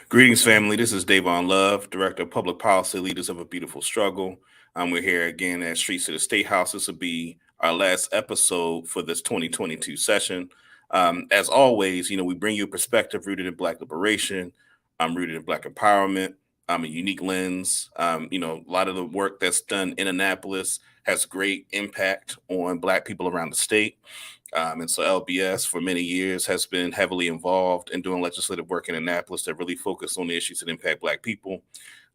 Greetings, family. This is Dayvon Love, Director of Public Policy, Leaders of a Beautiful Struggle. We're here again at Streets of the Statehouse. This will be our last episode for this 2022 session. As always, we bring you a perspective rooted in Black liberation, rooted in Black empowerment, a unique lens. A lot of the work that's done in Annapolis has great impact on Black people around the state. And so LBS for many years has been heavily involved in doing legislative work in Annapolis that really focus on the issues that impact Black people.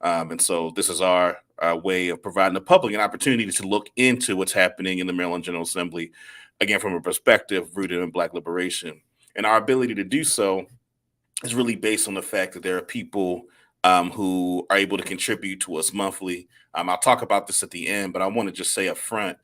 And so this is our way of providing the public an opportunity to look into what's happening in the Maryland General Assembly, again, from a perspective rooted in Black liberation. And our ability to do so is really based on the fact that there are people who are able to contribute to us monthly. I'll talk about this at the end, but I want to just say up front,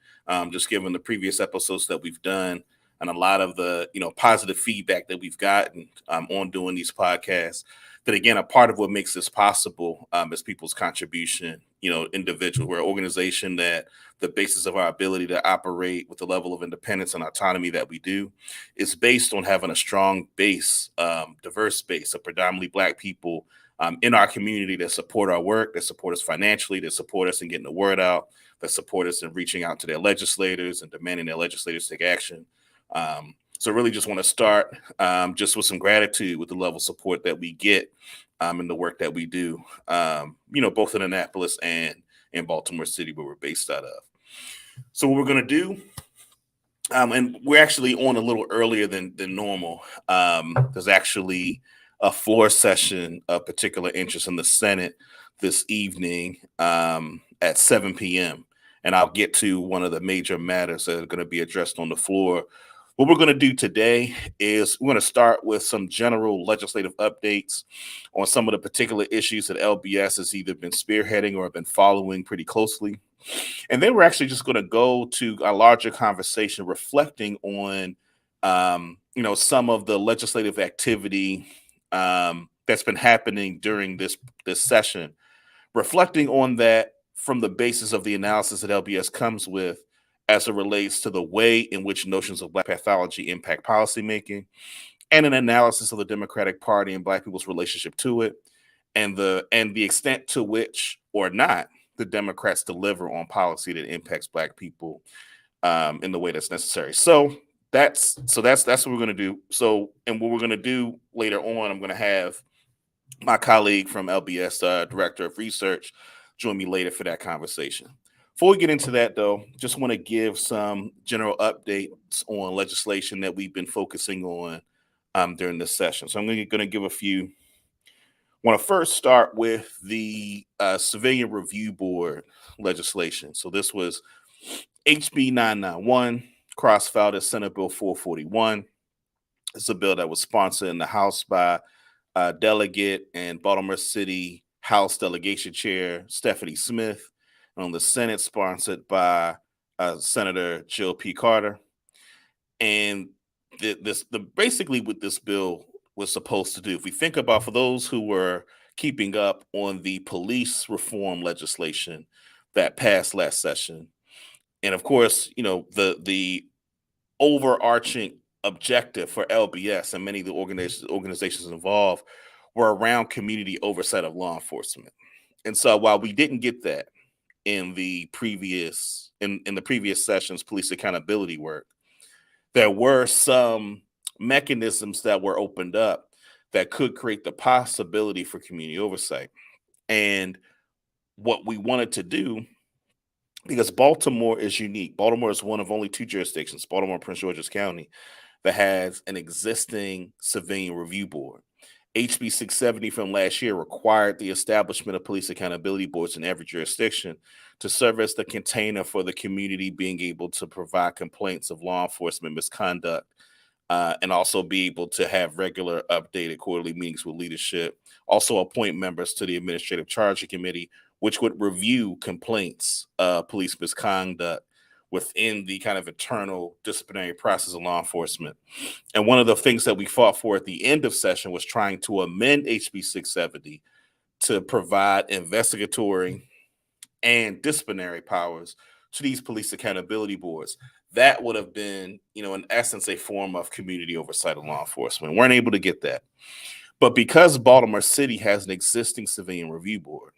just given the previous episodes that we've done, and a lot of the positive feedback that we've gotten on doing these podcasts, that again, a part of what makes this possible is people's contribution. Individuals. We're an organization that the basis of our ability to operate with the level of independence and autonomy that we do is based on having a strong base, diverse base of predominantly Black people in our community that support our work, that support us financially, that support us in getting the word out, that support us in reaching out to their legislators and demanding their legislators take action. So really just want to start just with some gratitude with the level of support that we get in the work that we do, both in Annapolis and in Baltimore City, where we're based out of. So what we're going to do, and we're actually on a little earlier than normal. There's actually a floor session of particular interest in the Senate this evening at 7 p.m. And I'll get to one of the major matters that are going to be addressed on the floor. What we're going to do today is we're going to start with some general legislative updates on some of the particular issues that LBS has either been spearheading or have been following pretty closely. And then we're actually just going to go to a larger conversation reflecting on, some of the legislative activity that's been happening during this session, reflecting on that from the basis of the analysis that LBS comes with as it relates to the way in which notions of Black pathology impact policymaking, and an analysis of the Democratic Party and Black people's relationship to it, and the extent to which or not the Democrats deliver on policy that impacts Black people in the way that's necessary. So that's what we're going to do. So, and what we're going to do later on, I'm going to have my colleague from LBS, Director of Research, join me later for that conversation. Before we get into that, though, just want to give some general updates on legislation that we've been focusing on during this session. So I'm going to give a few. I want to first start with the Civilian Review Board legislation. So this was HB 991, cross-filed as Senate Bill 441. It's a bill that was sponsored in the House by Delegate and Baltimore City House Delegation Chair Stephanie Smith, and on the Senate sponsored by Senator Jill P. Carter. And basically what this bill was supposed to do, if we think about, for those who were keeping up on the police reform legislation that passed last session, and of course, the overarching objective for LBS and many of the organizations involved were around community oversight of law enforcement. And so while we didn't get that in the previous sessions police accountability work, there were some mechanisms that were opened up that could create the possibility for community oversight. And what we wanted to do, because Baltimore is unique. Baltimore is one of only two jurisdictions, Baltimore and Prince George's County, that has an existing civilian review board. HB 670 from last year required the establishment of police accountability boards in every jurisdiction to serve as the container for the community being able to provide complaints of law enforcement misconduct, and also be able to have regular updated quarterly meetings with leadership. Also appoint members to the Administrative Charging Committee, which would review complaints of police misconduct within the kind of internal disciplinary process of law enforcement. And one of the things that we fought for at the end of session was trying to amend HB 670 to provide investigatory and disciplinary powers to these police accountability boards. That would have been, in essence, a form of community oversight of law enforcement. We weren't able to get that. But because Baltimore City has an existing civilian review board,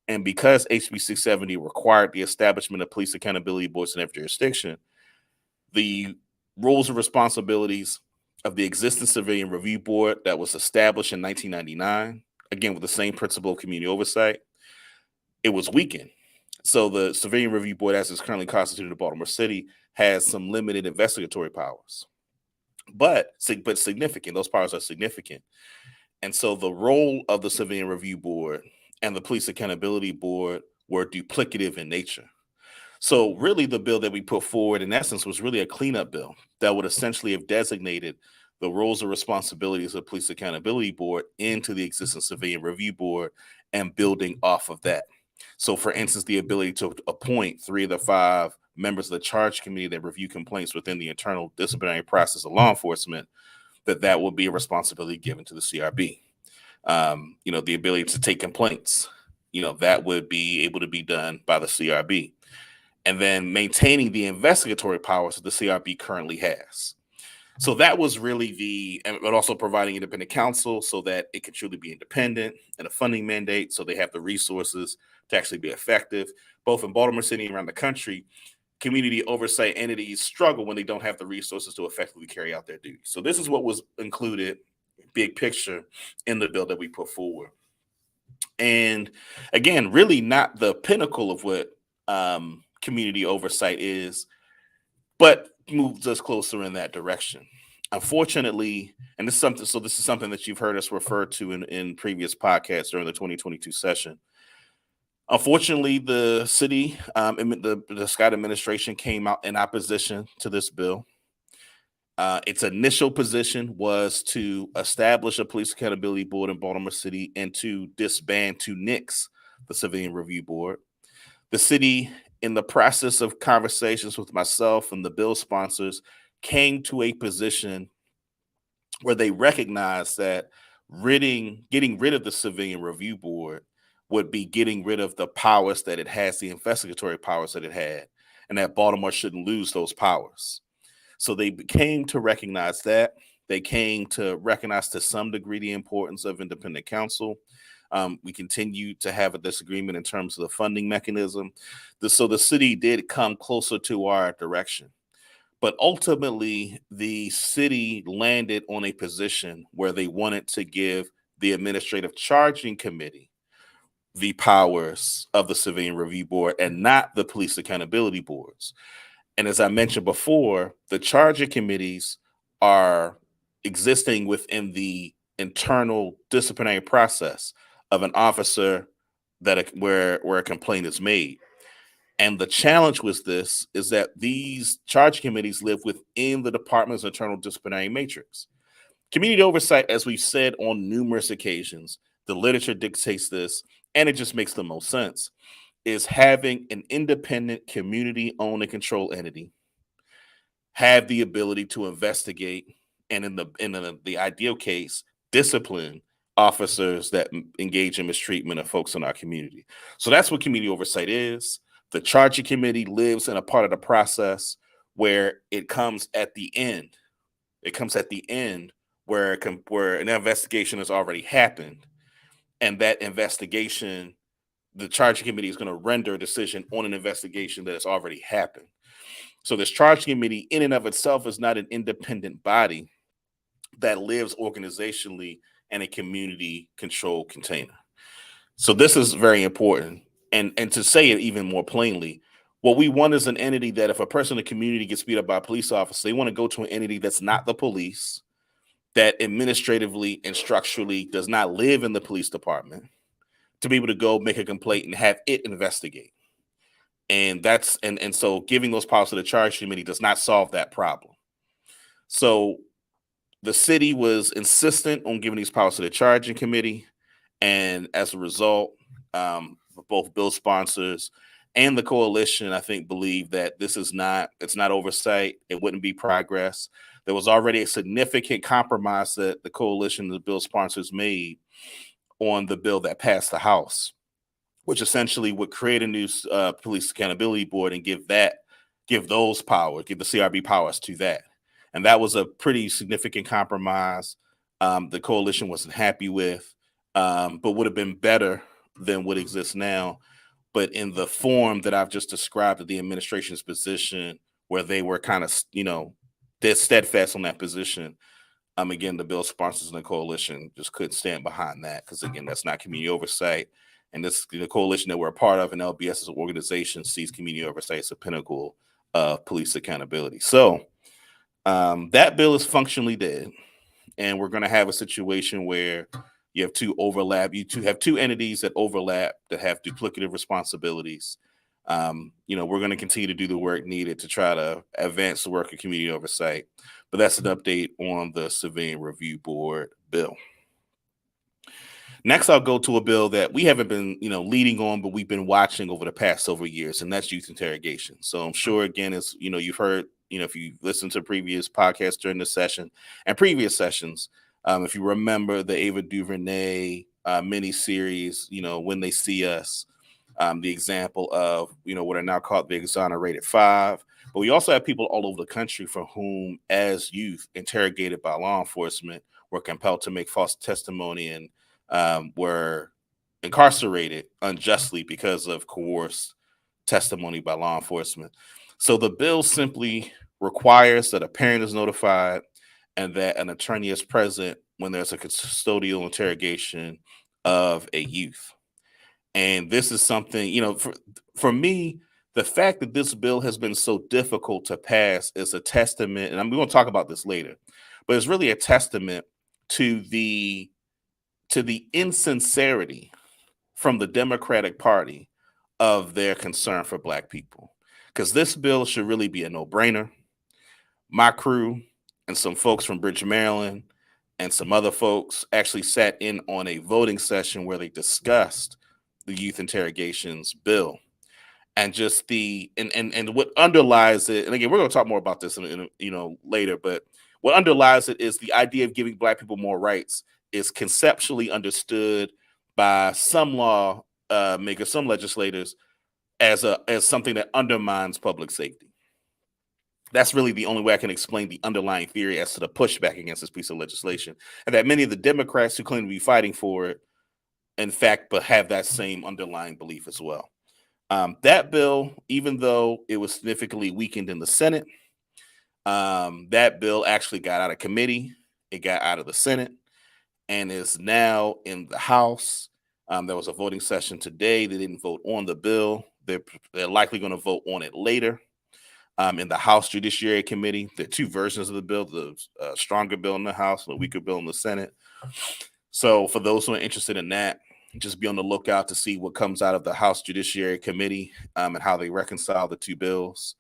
and because HB 670 required the establishment of police accountability boards in every jurisdiction, the roles and responsibilities of the existing civilian review board that was established in 1999, again with the same principle of community oversight, it was weakened. So the civilian review board, as it's currently constituted in Baltimore City, has some limited investigatory powers, but significant. Those powers are significant. And so the role of the civilian review board and the police accountability board were duplicative in nature. So really the bill that we put forward in essence was really a cleanup bill that would essentially have designated the roles and responsibilities of the police accountability board into the existing civilian review board and building off of that. So for instance, the ability to appoint 3 of the 5 members of the charge committee that review complaints within the internal disciplinary process of law enforcement, that will be a responsibility given to the CRB. The ability to take complaints, that would be able to be done by the CRB. And then maintaining the investigatory powers that the CRB currently has. So that was really but also providing independent counsel so that it can truly be independent, and a funding mandate so they have the resources to actually be effective. Both in Baltimore City and around the country, community oversight entities struggle when they don't have the resources to effectively carry out their duties. So this is what was included, big picture, in the bill that we put forward. And again, really not the pinnacle of what community oversight is, but moves us closer in that direction. Unfortunately, and this is something that you've heard us refer to in previous podcasts during the 2022 session. Unfortunately, the city, the Scott administration came out in opposition to this bill. Its initial position was to establish a police accountability board in Baltimore City and to nix the Civilian Review Board. The city, in the process of conversations with myself and the bill sponsors, came to a position where they recognized that getting rid of the Civilian Review Board would be getting rid of the powers that it has, the investigatory powers that it had, and that Baltimore shouldn't lose those powers. So they came to recognize that. They came to recognize to some degree the importance of independent counsel. We continue to have a disagreement in terms of the funding mechanism. So the city did come closer to our direction. But ultimately, the city landed on a position where they wanted to give the administrative charging committee the powers of the Civilian Review Board and not the police accountability boards. And as I mentioned before, the charging committees are existing within the internal disciplinary process of an officer where a complaint is made. And the challenge with this is that these charge committees live within the department's internal disciplinary matrix. Community oversight, as we've said on numerous occasions, the literature dictates this, and it just makes the most sense, is having an independent community-owned and controlled entity have the ability to investigate and in the ideal case, discipline officers that engage in mistreatment of folks in our community. So that's what community oversight is. The charging committee lives in a part of the process where it comes at the end. It comes at the end where an investigation has already happened, and that investigation, the charging committee is going to render a decision on an investigation that has already happened. So this charging committee in and of itself is not an independent body that lives organizationally in a community controlled container. So this is very important. And to say it even more plainly, what we want is an entity that if a person in the community gets beat up by a police officer, they want to go to an entity that's not the police, that administratively and structurally does not live in the police department, to be able to go make a complaint and have it investigate. And so giving those powers to the charge committee does not solve that problem. So the city was insistent on giving these powers to the charging committee. And as a result, both bill sponsors and the coalition, I think, believe that it's not oversight. It wouldn't be progress. There was already a significant compromise that the coalition and the bill sponsors made on the bill that passed the House, which essentially would create a new police accountability board and give the CRB powers to that. And that was a pretty significant compromise. The coalition wasn't happy with, but would have been better than what exists now. But in the form that I've just described of the administration's position, where they were kind of, they're steadfast on that position. Again, the bill sponsors in the coalition just couldn't stand behind that because, again, that's not community oversight. And this the coalition that we're a part of, and LBS as an organization, sees community oversight as a pinnacle of police accountability. So that bill is functionally dead, and we're going to have a situation where you have two entities that overlap that have duplicative responsibilities. We're going to continue to do the work needed to try to advance the work of community oversight. But that's an update on the Civilian Review Board bill. Next, I'll go to a bill that we haven't been, leading on, but we've been watching over the past several years, and that's youth interrogation. So I'm sure, again, as you've heard, if you listen to previous podcasts during this session and previous sessions, if you remember the Ava DuVernay mini series, When They See Us, the example of, what are now called the exonerated five. But we also have people all over the country for whom, as youth interrogated by law enforcement, were compelled to make false testimony and were incarcerated unjustly because of coerced testimony by law enforcement. So the bill simply requires that a parent is notified and that an attorney is present when there's a custodial interrogation of a youth. And this is something, for me, the fact that this bill has been so difficult to pass is a testament, and I'm going to talk about this later, but it's really a testament to the insincerity from the Democratic Party of their concern for Black people. Because this bill should really be a no-brainer. My crew and some folks from Bridge, Maryland, and some other folks actually sat in on a voting session where they discussed the youth interrogations bill. And just and what underlies it, and again, we're going to talk more about this later, but what underlies it is the idea of giving Black people more rights is conceptually understood by some law makers, some legislators, as something that undermines public safety. That's really the only way I can explain the underlying theory as to the pushback against this piece of legislation, and that many of the Democrats who claim to be fighting for it, in fact, but have that same underlying belief as well. That bill, even though it was significantly weakened in the Senate, that bill actually got out of committee. It got out of the Senate and is now in the House. There was a voting session today. They didn't vote on the bill. They're likely going to vote on it later. In the House Judiciary Committee, there are two versions of the bill, the stronger bill in the House and the weaker bill in the Senate. So for those who are interested in that, just be on the lookout to see what comes out of the House Judiciary Committee and how they reconcile the two bills.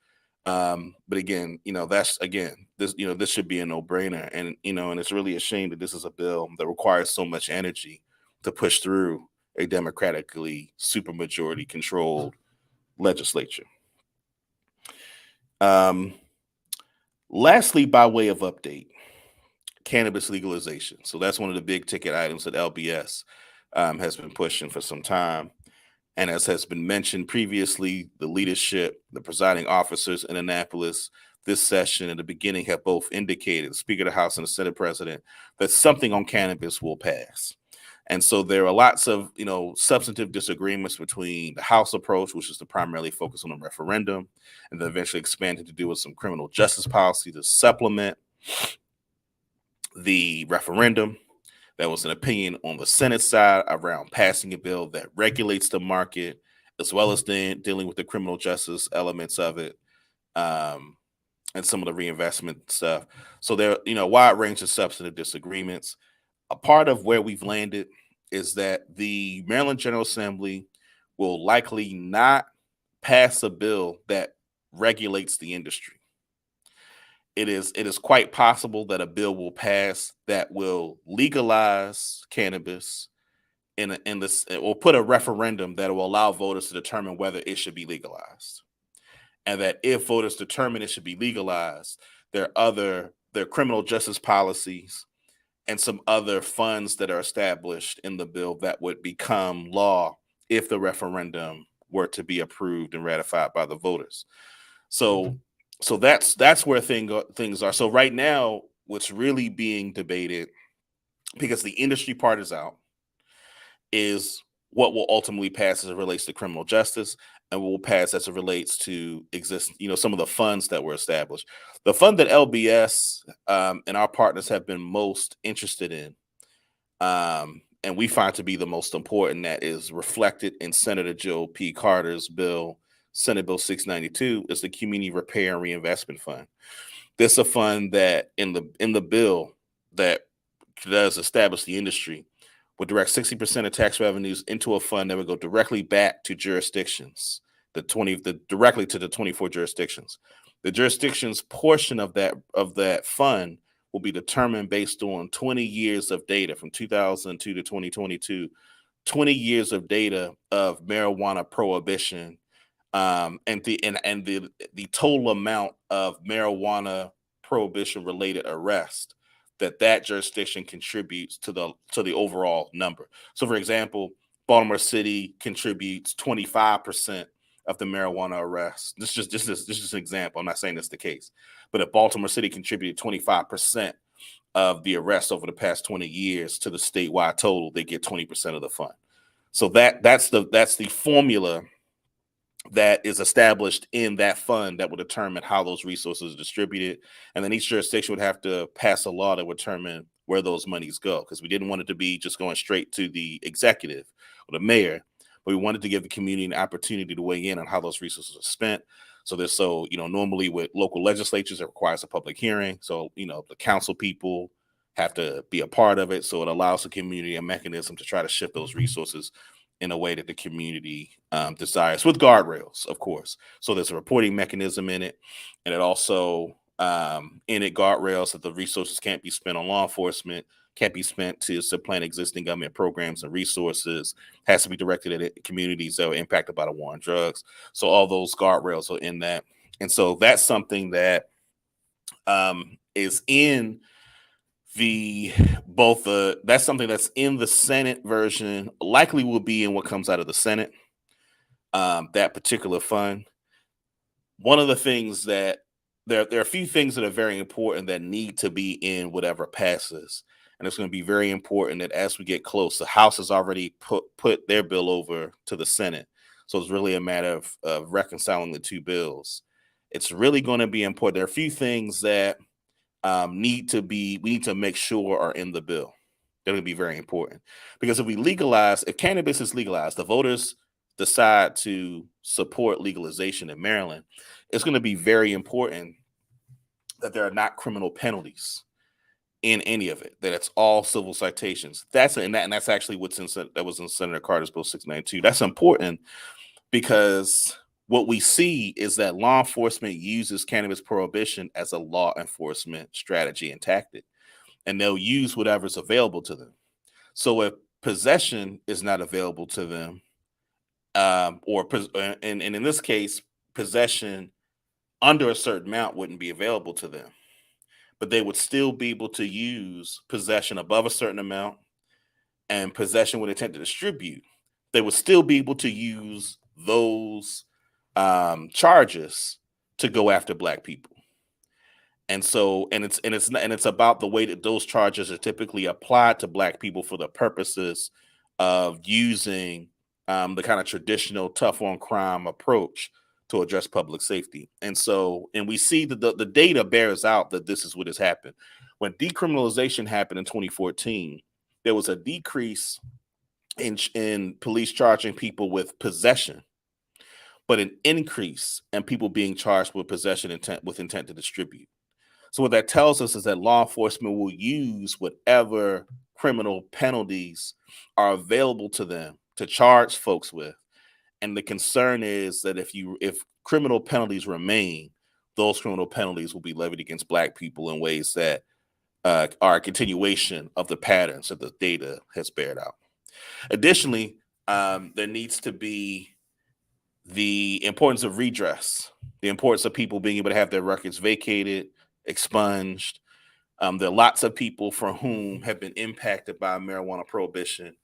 But again, this should be a no-brainer, and and it's really a shame that this is a bill that requires so much energy to push through a democratically supermajority controlled legislature. Lastly, by way of update, cannabis legalization. So that's one of the big ticket items that LBS has been pushing for some time. And as has been mentioned previously, the leadership, the presiding officers in Annapolis this session at the beginning have both indicated, the Speaker of the House and the Senate President, that something on cannabis will pass. And so there are lots of, substantive disagreements between the House approach, which is to primarily focus on a referendum, and then eventually expanded to do with some criminal justice policy to supplement the referendum. There was an opinion on the Senate side around passing a bill that regulates the market, as well as then dealing with the criminal justice elements of it, and some of the reinvestment stuff. So there, a wide range of substantive disagreements. A part of where we've landed is that the Maryland General Assembly will likely not pass a bill that regulates the industry. It is quite possible that a bill will pass that will legalize cannabis or put a referendum that will allow voters to determine whether it should be legalized. And that if voters determine it should be legalized, there are criminal justice policies and some other funds that are established in the bill that would become law if the referendum were to be approved and ratified by the voters. So that's where things are. So right now, what's really being debated because the industry part is out, is what will ultimately pass as it relates to criminal justice, and what will pass as it relates to some of the funds that were established. The fund that LBS and our partners have been most interested in, and we find to be the most important, that is reflected in Senator Joe P. Carter's bill, Senate Bill 692, is the Community Repair and Reinvestment Fund. This is a fund that in the bill that does establish the industry would direct 60% of tax revenues into a fund that would go directly back to jurisdictions, directly to the 24 jurisdictions. The jurisdictions portion of that fund will be determined based on 20 years of data from 2002 to 2022, 20 years of data of marijuana prohibition, and the total amount of marijuana prohibition related arrest that jurisdiction contributes to the overall number. So, for example, Baltimore City contributes 25% of the marijuana arrests. This is an example. I'm not saying that's the case, but if Baltimore City contributed 25% of the arrests over the past 20 years to the statewide total, they get 20% of the fund. So that's the formula that is established in that fund that will determine how those resources are distributed. And then each jurisdiction would have to pass a law that would determine where those monies go, because we didn't want it to be just going straight to the executive or the mayor, but we wanted to give the community an opportunity to weigh in on how those resources are spent. Normally with local legislatures, it requires a public hearing. So, the council people have to be a part of it. So it allows the community a mechanism to try to shift those resources in a way that the community desires, with guardrails, of course. So there's a reporting mechanism in it, and it also guardrails that the resources can't be spent on law enforcement, can't be spent to supplant existing government programs and resources, has to be directed at communities that are impacted by the war on drugs. So all those guardrails are in that. And so that's something that is in that's something that's in the Senate version, likely will be in what comes out of the Senate, that particular fund. One of the things that there are a few things that are very important that need to be in whatever passes. And it's going to be very important that as we get close, the House has already put their bill over to the Senate. So it's really a matter of reconciling the two bills. It's really going to be important. There are a few things that we need to make sure are in the bill. They're going to be very important, because if cannabis is legalized, the voters decide to support legalization in Maryland, it's going to be very important that there are not criminal penalties in any of it, that it's all civil citations. That's actually that was in Senator Carter's Bill 692. That's important because what we see is that law enforcement uses cannabis prohibition as a law enforcement strategy and tactic, and they'll use whatever's available to them. So if possession is not available to them, and in this case, possession under a certain amount wouldn't be available to them, but they would still be able to use possession above a certain amount and possession with intent to distribute. They would still be able to use those charges to go after Black people. And so, it's about the way that those charges are typically applied to Black people for the purposes of using the kind of traditional tough on crime approach to address public safety. And we see that the data bears out that this is what has happened. When decriminalization happened in 2014, there was a decrease in police charging people with possession, but an increase in people being charged with possession with intent to distribute. So what that tells us is that law enforcement will use whatever criminal penalties are available to them to charge folks with. And the concern is that if criminal penalties remain, those criminal penalties will be levied against Black people in ways that are a continuation of the patterns that the data has bared out. Additionally, there needs to be the importance of redress, the importance of people being able to have their records vacated, expunged. There are lots of people for whom have been impacted by marijuana prohibition,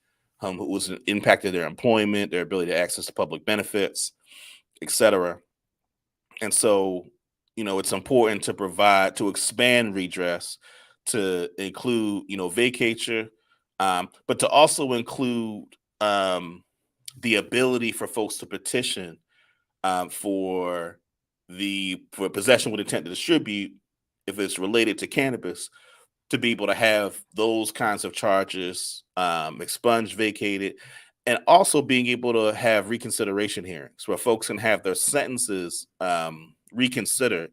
who was impacted their employment, their ability to access to public benefits, etc. And so, it's important to expand redress to include, vacature, but to also include the ability for folks to petition for for possession with intent to distribute, if it's related to cannabis, to be able to have those kinds of charges expunged, vacated, and also being able to have reconsideration hearings where folks can have their sentences reconsidered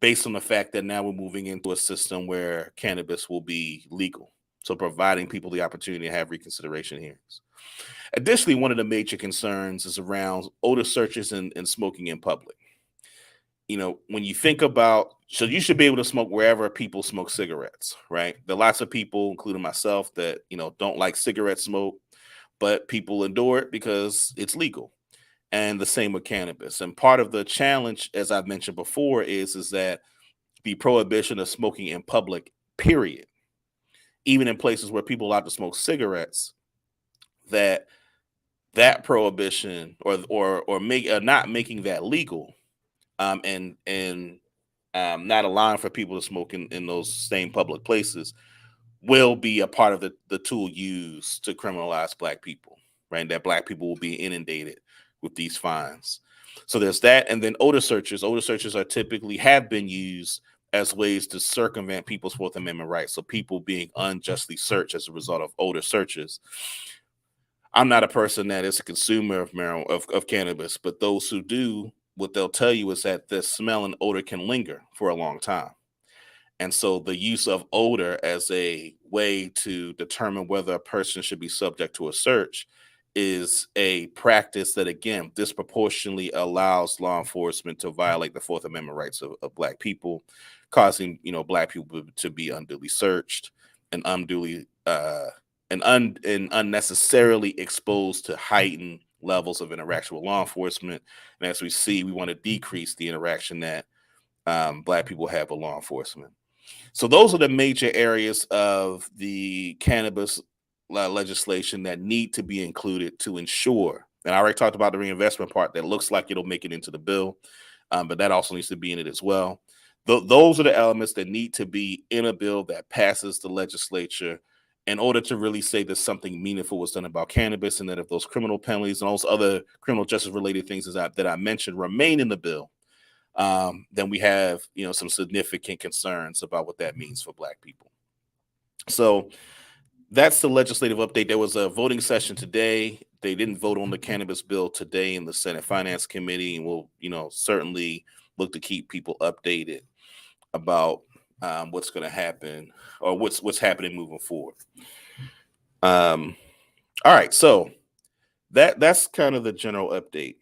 based on the fact that now we're moving into a system where cannabis will be legal. So providing people the opportunity to have reconsideration hearings. Additionally, one of the major concerns is around odor searches and smoking in public. When you think about, so you should be able to smoke wherever people smoke cigarettes, right? There are lots of people, including myself, that, don't like cigarette smoke, but people endure it because it's legal. And the same with cannabis. And part of the challenge, as I've mentioned before, is that the prohibition of smoking in public, period, even in places where people are allowed to smoke cigarettes, that prohibition or not making that legal, and not allowing for people to smoke in those same public places will be a part of the tool used to criminalize Black people, right? That Black people will be inundated with these fines. So there's that. And then odor searches. Odor searches are typically have been used as ways to circumvent people's Fourth Amendment rights. So people being unjustly searched as a result of odor searches. I'm not a person that is a consumer of marijuana, of cannabis, but those who do, what they'll tell you is that the smell and odor can linger for a long time. And so the use of odor as a way to determine whether a person should be subject to a search is a practice that, again, disproportionately allows law enforcement to violate the Fourth Amendment rights of Black people, causing Black people to be unduly searched and and unnecessarily exposed to heightened levels of interaction with law enforcement. And as we see, we want to decrease the interaction that Black people have with law enforcement. So those are the major areas of the cannabis legislation that need to be included to ensure. And I already talked about the reinvestment part that looks like it'll make it into the bill, but that also needs to be in it as well. Those are the elements that need to be in a bill that passes the legislature in order to really say that something meaningful was done about cannabis, and that if those criminal penalties and those other criminal justice related things that I mentioned remain in the bill, then we have some significant concerns about what that means for Black people. So that's the legislative update. There was a voting session today. They didn't vote on the cannabis bill today in the Senate Finance Committee, and we'll certainly look to keep people updated about what's going to happen or what's happening moving forward. All right, so that's kind of the general update.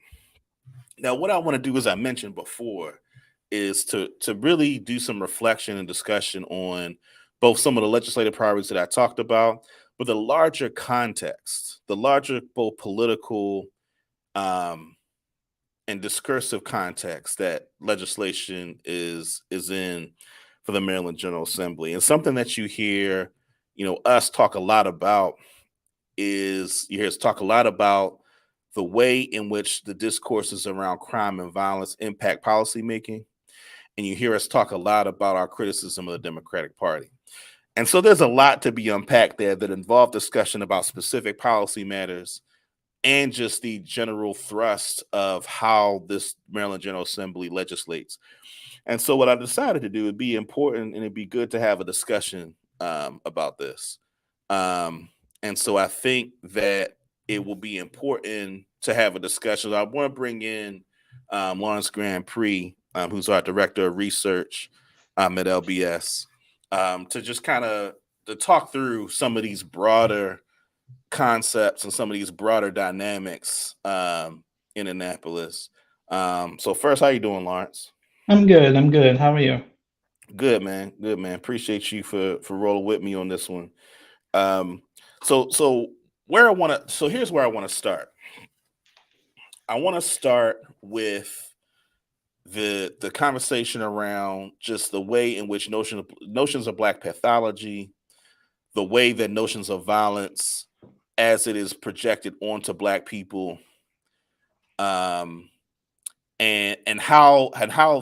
Now, what I want to do, as I mentioned before, is to really do some reflection and discussion on both some of the legislative priorities that I talked about, but the larger context, the larger both political and discursive context that legislation is in for the Maryland General Assembly. And something that you hear, us talk a lot about is you hear us talk a lot about the way in which the discourses around crime and violence impact policymaking. And you hear us talk a lot about our criticism of the Democratic Party. And so there's a lot to be unpacked there that involve discussion about specific policy matters and just the general thrust of how this Maryland General Assembly legislates. And so what I decided to do would be important, and it'd be good to have a discussion about this. And so I think that it will be important to have a discussion. I want to bring in Lawrence Grandpre, who's our director of research at LBS, to just kind of to talk through some of these broader concepts and some of these broader dynamics in Annapolis. So first, how you doing, Lawrence? I'm good. I'm good. How are you? Good, man. Good, man. Appreciate you for rolling with me on this one. Um, so where I want to, so here's where I want to start. I want to start with the conversation around just the way in which notions of Black pathology, the way that notions of violence as it is projected onto Black people, um, and how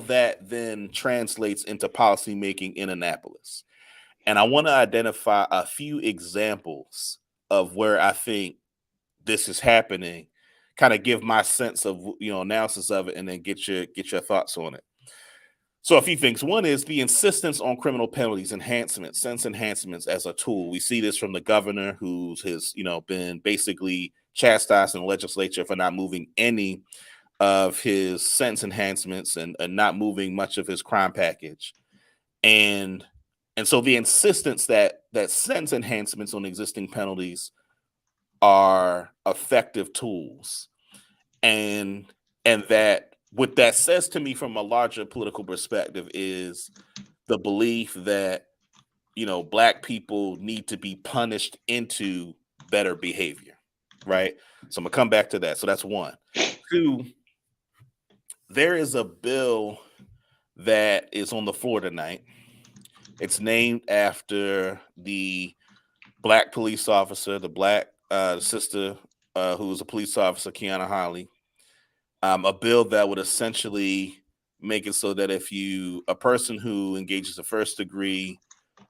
that then translates into policymaking in Annapolis. And I want to identify a few examples of where I think this is happening, kind of give my sense of analysis of it, and then get your thoughts on it. So a few things. One is the insistence on criminal penalties, enhancements, sentence enhancements as a tool. We see this from the governor, who's has been basically chastised in the legislature for not moving any of his sentence enhancements and not moving much of his crime package. And so the insistence that sentence enhancements on existing penalties are effective tools, and that what that says to me from a larger political perspective is the belief that black people need to be punished into better behavior, right? So I'm gonna come back to that. So that's one. Two, there is a bill that is on the floor tonight. It's named after the black police officer, the black sister who was a police officer, Kiana Holly. A bill that would essentially make it so that if a person who engages a first degree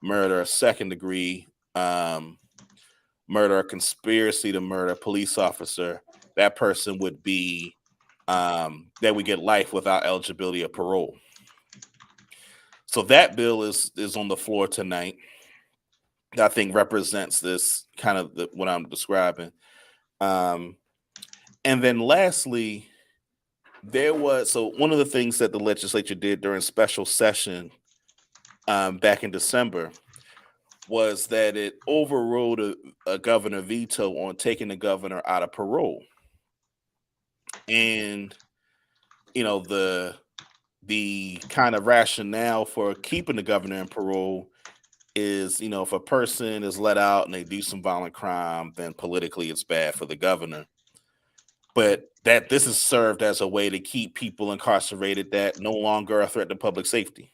murder, a second degree murder, a conspiracy to murder a police officer, that person would be that would get life without eligibility of parole. So that bill is on the floor tonight. I think represents this kind of what I'm describing. And then lastly, one of the things that the legislature did during special session back in December was that it overrode a governor veto on taking the governor out of parole. And the kind of rationale for keeping the governor in parole is, if a person is let out and they do some violent crime, then politically it's bad for the governor. But that this is served as a way to keep people incarcerated that no longer are a threat to public safety.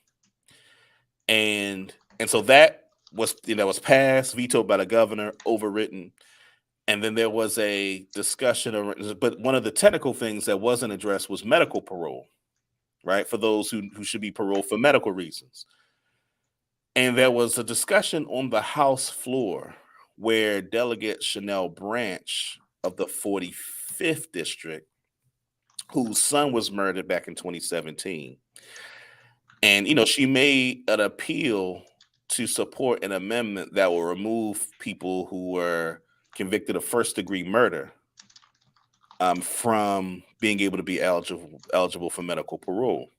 And so that was passed, vetoed by the governor, overwritten. And then there was a discussion, but one of the technical things that wasn't addressed was medical parole, right? For those who should be paroled for medical reasons. And there was a discussion on the House floor where Delegate Chanel Branch of the 45th District, whose son was murdered back in 2017. And, she made an appeal to support an amendment that will remove people who were convicted of first degree murder from being able to be eligible for medical parole.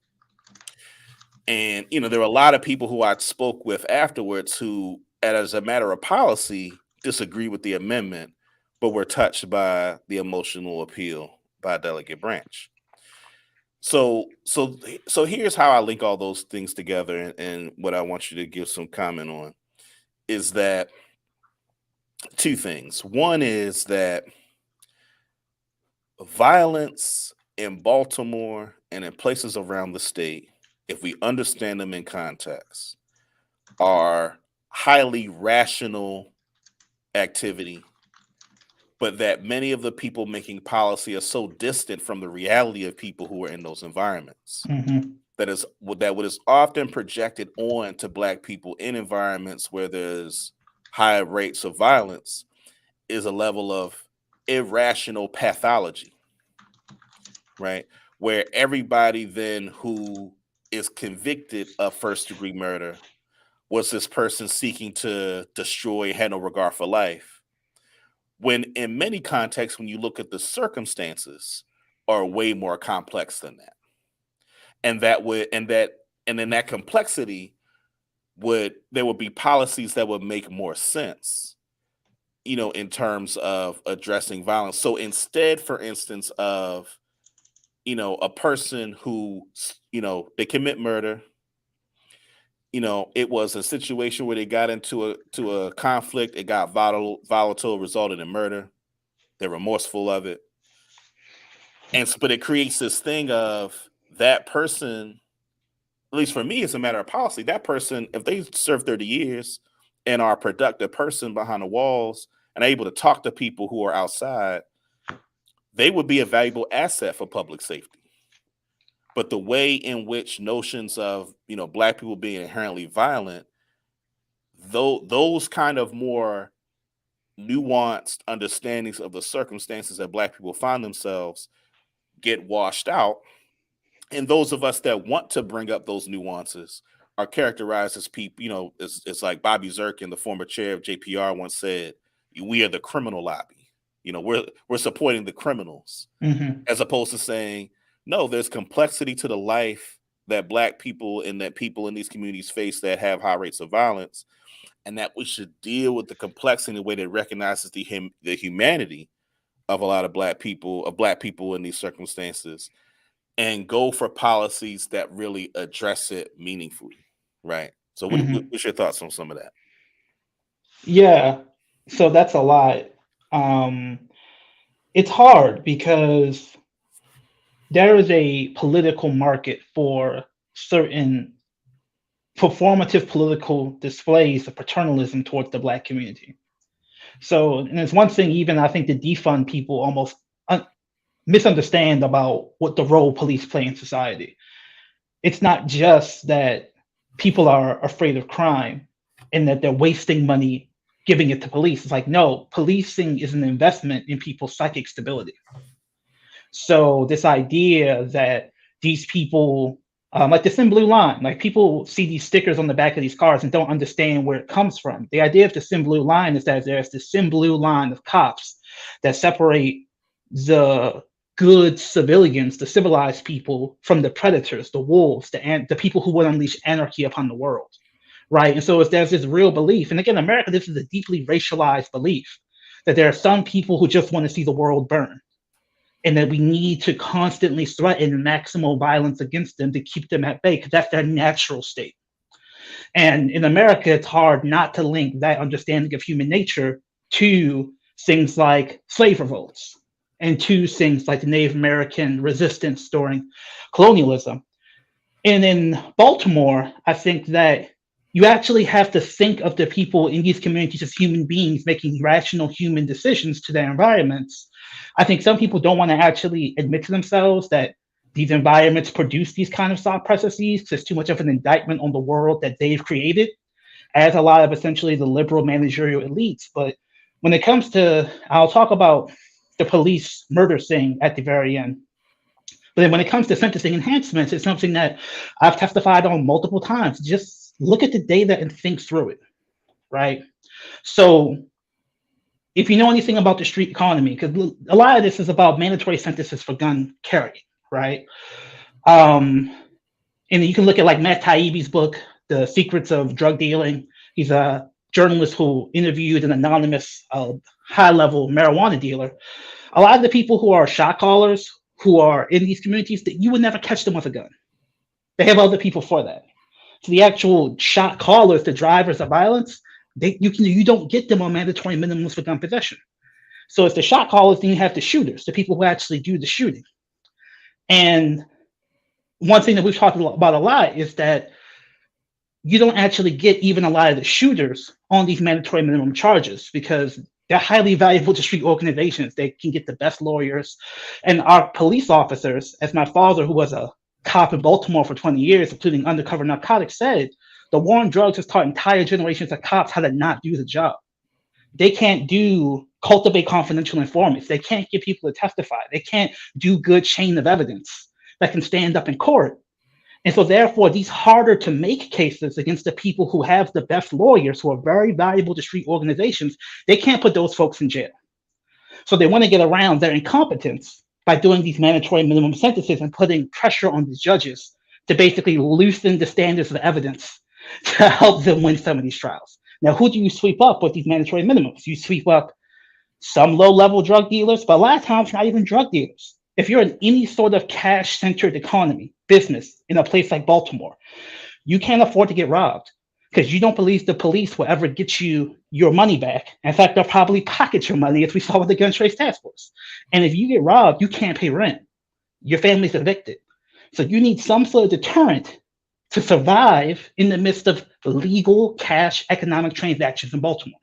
And, there were a lot of people who I spoke with afterwards who, as a matter of policy, disagree with the amendment, but were touched by the emotional appeal by Delegate Branch. So here's how I link all those things together, and what I want you to give some comment on is that two things. One is that violence in Baltimore and in places around the state, if we understand them in context, are highly rational activity, but that many of the people making policy are so distant from the reality of people who are in those environments. Mm-hmm. That what is often projected on to Black people in environments where there's high rates of violence is a level of irrational pathology, right? Where everybody then who is convicted of first degree murder was this person seeking to destroy, had no regard for life. When in many contexts, when you look at the circumstances, are way more complex than that. And in that complexity there would be policies that would make more sense, in terms of addressing violence. So instead, for instance, of a person who they commit murder, it was a situation where they got into a conflict, it got volatile, resulted in murder. They're remorseful of it. But it creates this thing of that person, at least for me, it's a matter of policy. That person, if they serve 30 years and are a productive person behind the walls and able to talk to people who are outside, they would be a valuable asset for public safety. But the way in which notions of, Black people being inherently violent, though those kind of more nuanced understandings of the circumstances that Black people find themselves get washed out. And those of us that want to bring up those nuances are characterized as people, it's like Bobby Zirkin, the former chair of JPR, once said, we are the criminal lobby. We're supporting the criminals, as opposed to saying, no, there's complexity to the life that Black people and that people in these communities face that have high rates of violence, and that we should deal with the complexity in a way that recognizes the humanity of a lot of Black people in these circumstances, and go for policies that really address it meaningfully, right? So what's your thoughts on some of that? Yeah, so that's a lot. Um, it's hard because there is a political market for certain performative political displays of paternalism towards the Black community. So, and it's one thing, even I think the defund people almost misunderstand about what the role police play in society. It's not just that people are afraid of crime and that they're wasting money giving it to police. It's like, no, policing is an investment in people's psychic stability. So this idea that these people, like the Thin Blue Line, like people see these stickers on the back of these cars and don't understand where it comes from. The idea of the Thin Blue Line is that there's this thin blue line of cops that separate the good civilians, the civilized people, from the predators, the wolves, the people who would unleash anarchy upon the world, right? And so if there's this real belief, and again, America, this is a deeply racialized belief, that there are some people who just want to see the world burn, and that we need to constantly threaten maximal violence against them to keep them at bay, because that's their natural state. And in America, it's hard not to link that understanding of human nature to things like slave revolts and to things like the Native American resistance during colonialism. And in Baltimore, I think that you actually have to think of the people in these communities as human beings making rational human decisions to their environments. I think some people don't want to actually admit to themselves that these environments produce these kind of thought processes, because it's too much of an indictment on the world that they've created, as a lot of essentially the liberal managerial elites. But when it comes to, I'll talk about the police murder thing at the very end. But then when it comes to sentencing enhancements, it's something that I've testified on multiple times. Just look at the data and think through it, right? So if you know anything about the street economy, because a lot of this is about mandatory sentences for gun carrying, right? And you can look at like Matt Taibbi's book, The Secrets of Drug Dealing. He's a journalist who interviewed an anonymous high-level marijuana dealer. A lot of the people who are shot callers, who are in these communities, that you would never catch them with a gun. They have other people for that. So the actual shot callers, the drivers of violence, you don't get them on mandatory minimums for gun possession. So it's the shot callers, then you have the shooters, the people who actually do the shooting. And one thing that we've talked about a lot is that you don't actually get even a lot of the shooters on these mandatory minimum charges, because they're highly valuable to street organizations. They can get the best lawyers. And our police officers, as my father, who was a cop in Baltimore for 20 years, including undercover narcotics, said, the war on drugs has taught entire generations of cops how to not do the job. They can't cultivate confidential informants. They can't get people to testify. They can't do good chain of evidence that can stand up in court. And so therefore, these harder to make cases against the people who have the best lawyers, who are very valuable to street organizations, they can't put those folks in jail. So they want to get around their incompetence by doing these mandatory minimum sentences and putting pressure on the judges to basically loosen the standards of evidence to help them win some of these trials. Now, who do you sweep up with these mandatory minimums? You sweep up some low-level drug dealers, but a lot of times not even drug dealers. If you're in any sort of cash-centered economy, business, in a place like Baltimore, you can't afford to get robbed, because you don't believe the police will ever get you your money back. In fact, they'll probably pocket your money, as we saw with the gun trace task force. And if you get robbed, you can't pay rent. Your family's evicted. So you need some sort of deterrent to survive in the midst of legal cash economic transactions in Baltimore.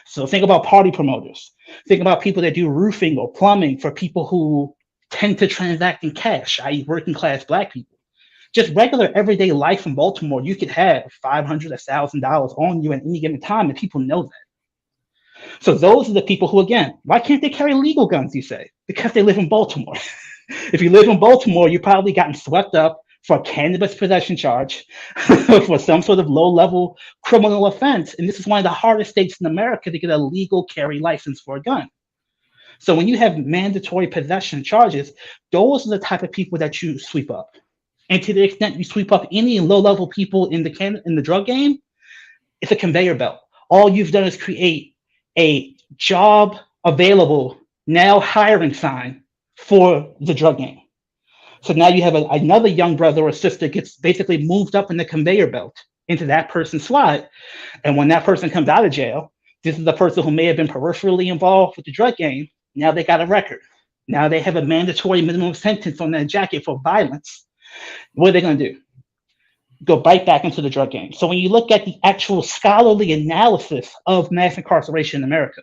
So think about party promoters. Think about people that do roofing or plumbing for people who tend to transact in cash, i.e. working class Black people. Just regular everyday life in Baltimore, you could have $500, $1,000 on you at any given time, and people know that. So those are the people who, again, why can't they carry legal guns? You say because they live in Baltimore. If you live in Baltimore, you've probably gotten swept up for a cannabis possession charge, for some sort of low-level criminal offense, and this is one of the hardest states in America to get a legal carry license for a gun. So when you have mandatory possession charges, those are the type of people that you sweep up. And to the extent you sweep up any low-level people in the drug game, it's a conveyor belt. All you've done is create a job available, now hiring sign for the drug game. So now you have another young brother or sister gets basically moved up in the conveyor belt into that person's slot. And when that person comes out of jail, this is the person who may have been peripherally involved with the drug game. Now they got a record. Now they have a mandatory minimum sentence on their jacket for violence. What are they going to do? Go right back into the drug game. So when you look at the actual scholarly analysis of mass incarceration in America,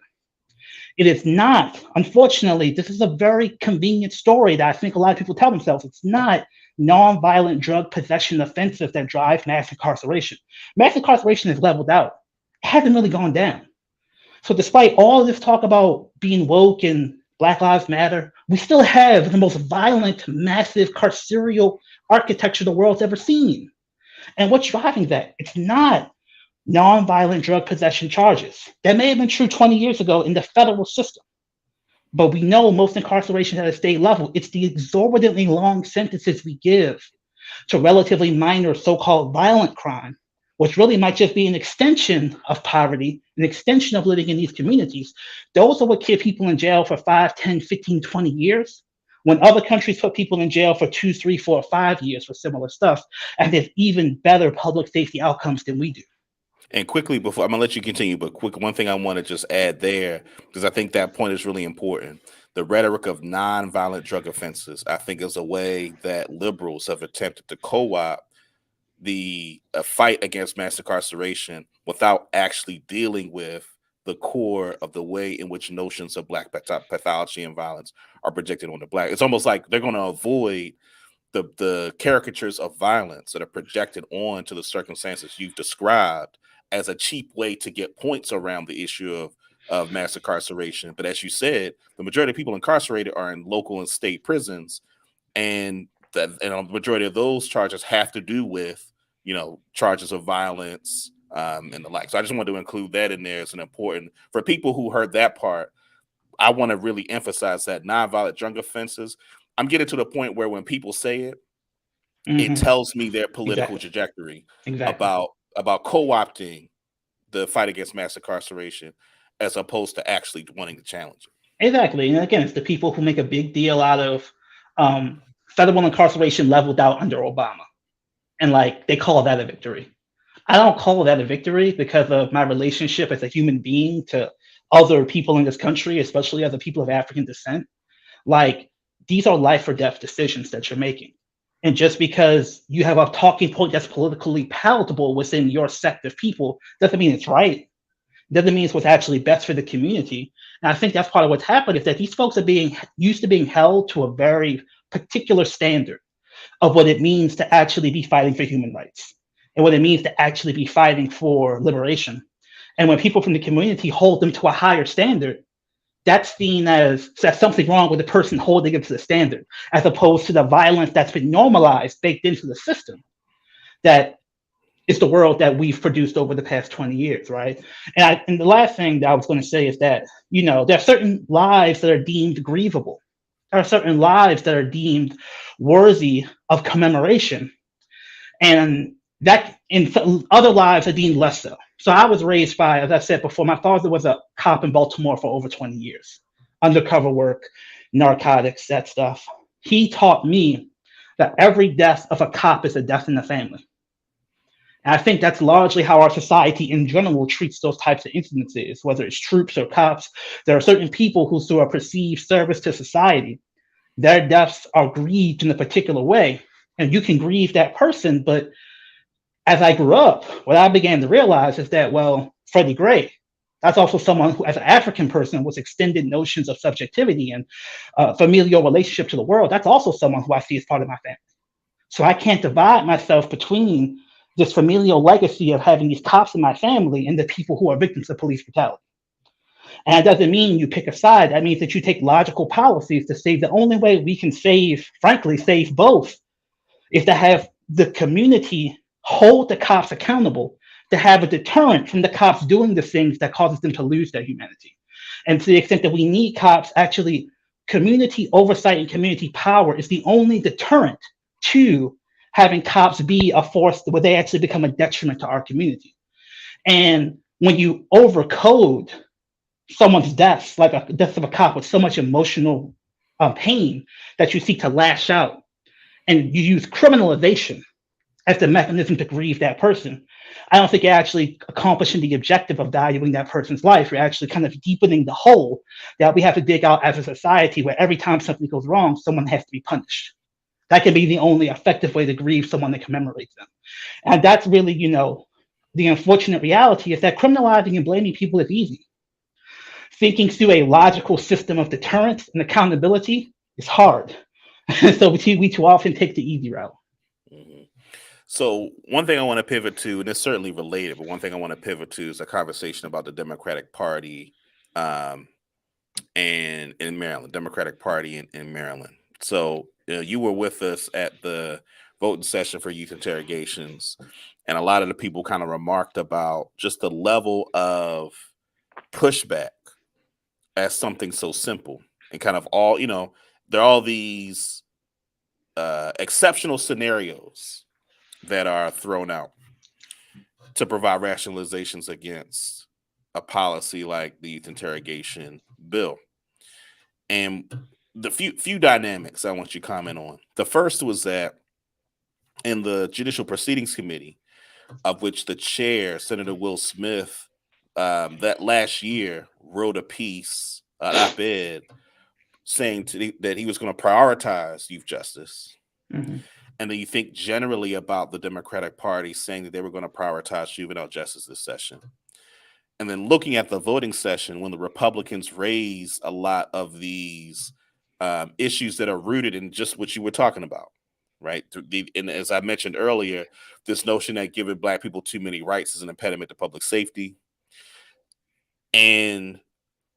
it is not, unfortunately, this is a very convenient story that I think a lot of people tell themselves. It's not nonviolent drug possession offenses that drive mass incarceration. Mass incarceration is leveled out. It hasn't really gone down. So despite all of this talk about being woke and Black Lives Matter, we still have the most violent, massive carceral architecture the world's ever seen. And what's driving that? It's not nonviolent drug possession charges. That may have been true 20 years ago in the federal system. But we know most incarceration at a state level, it's the exorbitantly long sentences we give to relatively minor so-called violent crime, which really might just be an extension of poverty, an extension of living in these communities. Those are what keep people in jail for 5, 10, 15, 20 years, when other countries put people in jail for 2, 3, 4, 5 years for similar stuff, and there's even better public safety outcomes than we do. And quickly, before I'm gonna let you continue, but quick, one thing I want to just add there, because I think that point is really important. The rhetoric of nonviolent drug offenses, I think, is a way that liberals have attempted to co-opt the fight against mass incarceration without actually dealing with the core of the way in which notions of Black pathology and violence are projected on the Black. It's almost like they're going to avoid the caricatures of violence that are projected onto the circumstances you've described as a cheap way to get points around the issue of mass incarceration. But as you said, the majority of people incarcerated are in local and state prisons, and the majority of those charges have to do with, charges of violence and the like. So I just wanted to include that in there as an important, for people who heard that part. I want to really emphasize that nonviolent drug offenses, I'm getting to the point where when people say it, it tells me their political trajectory about co-opting the fight against mass incarceration as opposed to actually wanting to challenge it. Exactly. And again, it's the people who make a big deal out of federal incarceration leveled out under Obama. And they call that a victory. I don't call that a victory because of my relationship as a human being to other people in this country, especially other people of African descent. These are life or death decisions that you're making. And just because you have a talking point that's politically palatable within your sect of people doesn't mean it's right. Doesn't mean it's what's actually best for the community. And I think that's part of what's happened is that these folks are being used to being held to a very particular standard of what it means to actually be fighting for human rights and what it means to actually be fighting for liberation. And when people from the community hold them to a higher standard, that's seen as something wrong with the person holding it to the standard, as opposed to the violence that's been normalized, baked into the system. That is the world that we've produced over the past 20 years, right? And the last thing that I was going to say is that, there are certain lives that are deemed grievable. There are certain lives that are deemed worthy of commemoration. And that in other lives are deemed less so. So I was raised by, as I said before, my father was a cop in Baltimore for over 20 years. Undercover work, narcotics, that stuff. He taught me that every death of a cop is a death in the family. And I think that's largely how our society in general treats those types of incidences, whether it's troops or cops. There are certain people who, through a perceived service to society, their deaths are grieved in a particular way. And you can grieve that person, but as I grew up, what I began to realize is that, Freddie Gray, that's also someone who, as an African person, with extended notions of subjectivity and familial relationship to the world, that's also someone who I see as part of my family. So I can't divide myself between this familial legacy of having these cops in my family and the people who are victims of police brutality. And that doesn't mean you pick a side. That means that you take logical policies to say the only way we can save, frankly, save both is to have the community hold the cops accountable, to have a deterrent from the cops doing the things that causes them to lose their humanity. And to the extent that we need cops, actually, community oversight and community power is the only deterrent to having cops be a force where they actually become a detriment to our community. And when you overcode someone's death, like a death of a cop, with so much emotional pain that you seek to lash out, and you use criminalization as the mechanism to grieve that person, I don't think you're actually accomplishing the objective of valuing that person's life. You're actually kind of deepening the hole that we have to dig out as a society, where every time something goes wrong, someone has to be punished. That can be the only effective way to grieve someone that commemorates them. And that's really, the unfortunate reality is that criminalizing and blaming people is easy. Thinking through a logical system of deterrence and accountability is hard. So we too often take the easy route. Mm-hmm. So one thing I want to pivot to, and it's certainly related, but one thing I want to pivot to is a conversation about the Democratic Party and in Maryland, Democratic Party in Maryland. So you were with us at the voting session for youth interrogations, and a lot of the people kind of remarked about just the level of pushback as something so simple, and kind of all, there are all these exceptional scenarios that are thrown out to provide rationalizations against a policy like the youth interrogation bill. And the few dynamics I want you to comment on. The first was that in the Judicial Proceedings Committee, of which the chair, Senator Will Smith, that last year wrote a piece, an op-ed, saying that he was going to prioritize youth justice. Mm-hmm. And then you think generally about the Democratic Party saying that they were going to prioritize juvenile justice this session. And then looking at the voting session, when the Republicans raised a lot of these issues that are rooted in just what you were talking about, right? And as I mentioned earlier, this notion that giving Black people too many rights is an impediment to public safety. And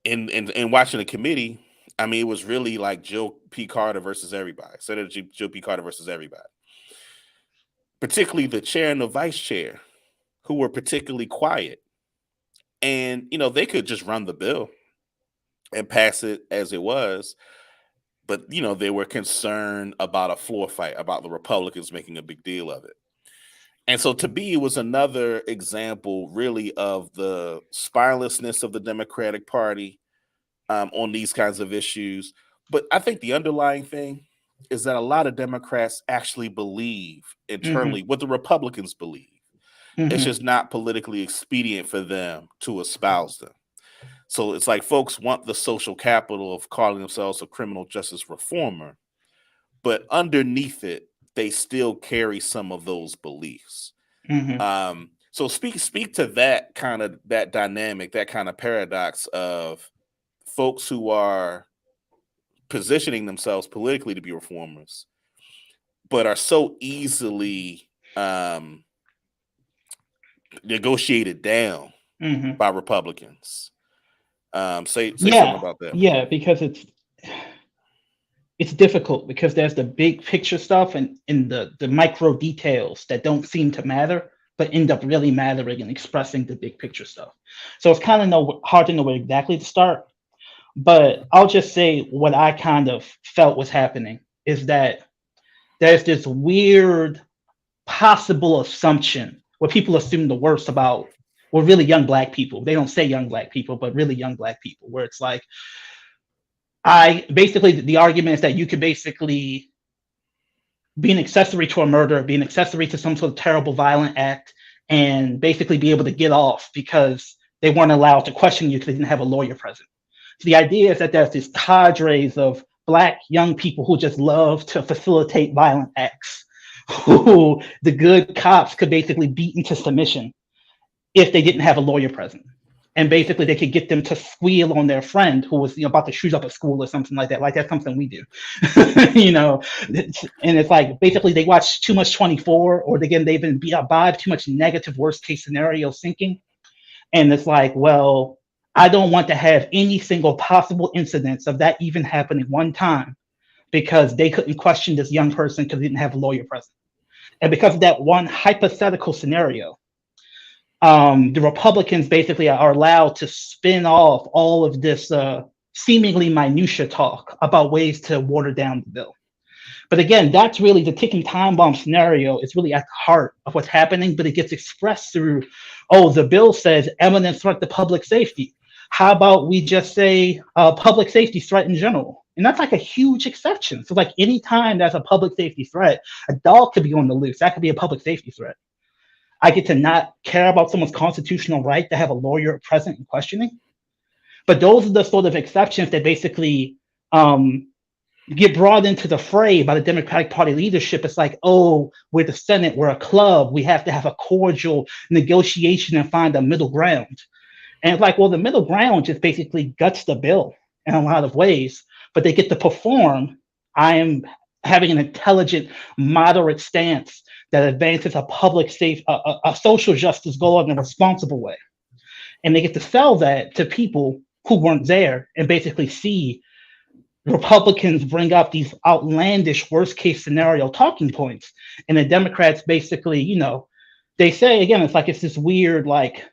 in watching the committee, I mean, it was really like Joe P. Carter versus everybody, Senator Joe P. Carter versus everybody, particularly the chair and the vice chair, who were particularly quiet. And, they could just run the bill and pass it as it was. But, they were concerned about a floor fight, about the Republicans making a big deal of it. And so to me, it was another example really of the spinelessness of the Democratic Party on these kinds of issues. But I think the underlying thing is that a lot of Democrats actually believe internally what the Republicans believe. It's just not politically expedient for them to espouse them. So it's like folks want the social capital of calling themselves a criminal justice reformer, but underneath it, they still carry some of those beliefs. So speak to that kind of that dynamic, that kind of paradox of folks who are positioning themselves politically to be reformers, but are so easily negotiated down by Republicans. Say something about that. Yeah, because it's difficult because there's the big picture stuff and in the micro details that don't seem to matter, but end up really mattering and expressing the big picture stuff. So it's kind of hard to know where exactly to start. But I'll just say what I kind of felt was happening is that there's this weird possible assumption where people assume the worst about, well, really young Black people. They don't say young Black people, but really young Black people, where it's like, the argument is that you could basically be an accessory to a murder, be an accessory to some sort of terrible violent act, and basically be able to get off because they weren't allowed to question you because they didn't have a lawyer present. So the idea is that there's these cadres of Black young people who just love to facilitate violent acts, who the good cops could basically beat into submission if they didn't have a lawyer present. and basically they could get them to squeal on their friend who was about to shoot up a school or something like that. Like that's something we do, you know. And it's like basically they watch too much 24, or again they've been imbibed too much negative worst case scenario thinking, and it's like, well, I don't want to have any single possible incidence of that even happening one time because they couldn't question this young person because they didn't have a lawyer present. And because of that one hypothetical scenario, the Republicans basically are allowed to spin off all of this seemingly minutia talk about ways to water down the bill. But again, that's really the ticking time bomb scenario is really at the heart of what's happening, but it gets expressed through, oh, the bill says eminent threat to public safety. How about we just say public safety threat in general? And that's like a huge exception. So like anytime there's a public safety threat, a dog could be on the loose. That could be a public safety threat. I get to not care about someone's constitutional right to have a lawyer present and questioning. But those are the sort of exceptions that basically get brought into the fray by the Democratic Party leadership. It's like, oh, we're the Senate, we're a club, we have to have a cordial negotiation and find a middle ground. And it's like, well, the middle ground just basically guts the bill in a lot of ways, but they get to perform. I am having an intelligent, moderate stance that advances a public safe, a social justice goal in a responsible way. And they get to sell that to people who weren't there and basically see Republicans bring up these outlandish worst case scenario talking points. And the Democrats basically, they say again, it's like it's this weird, like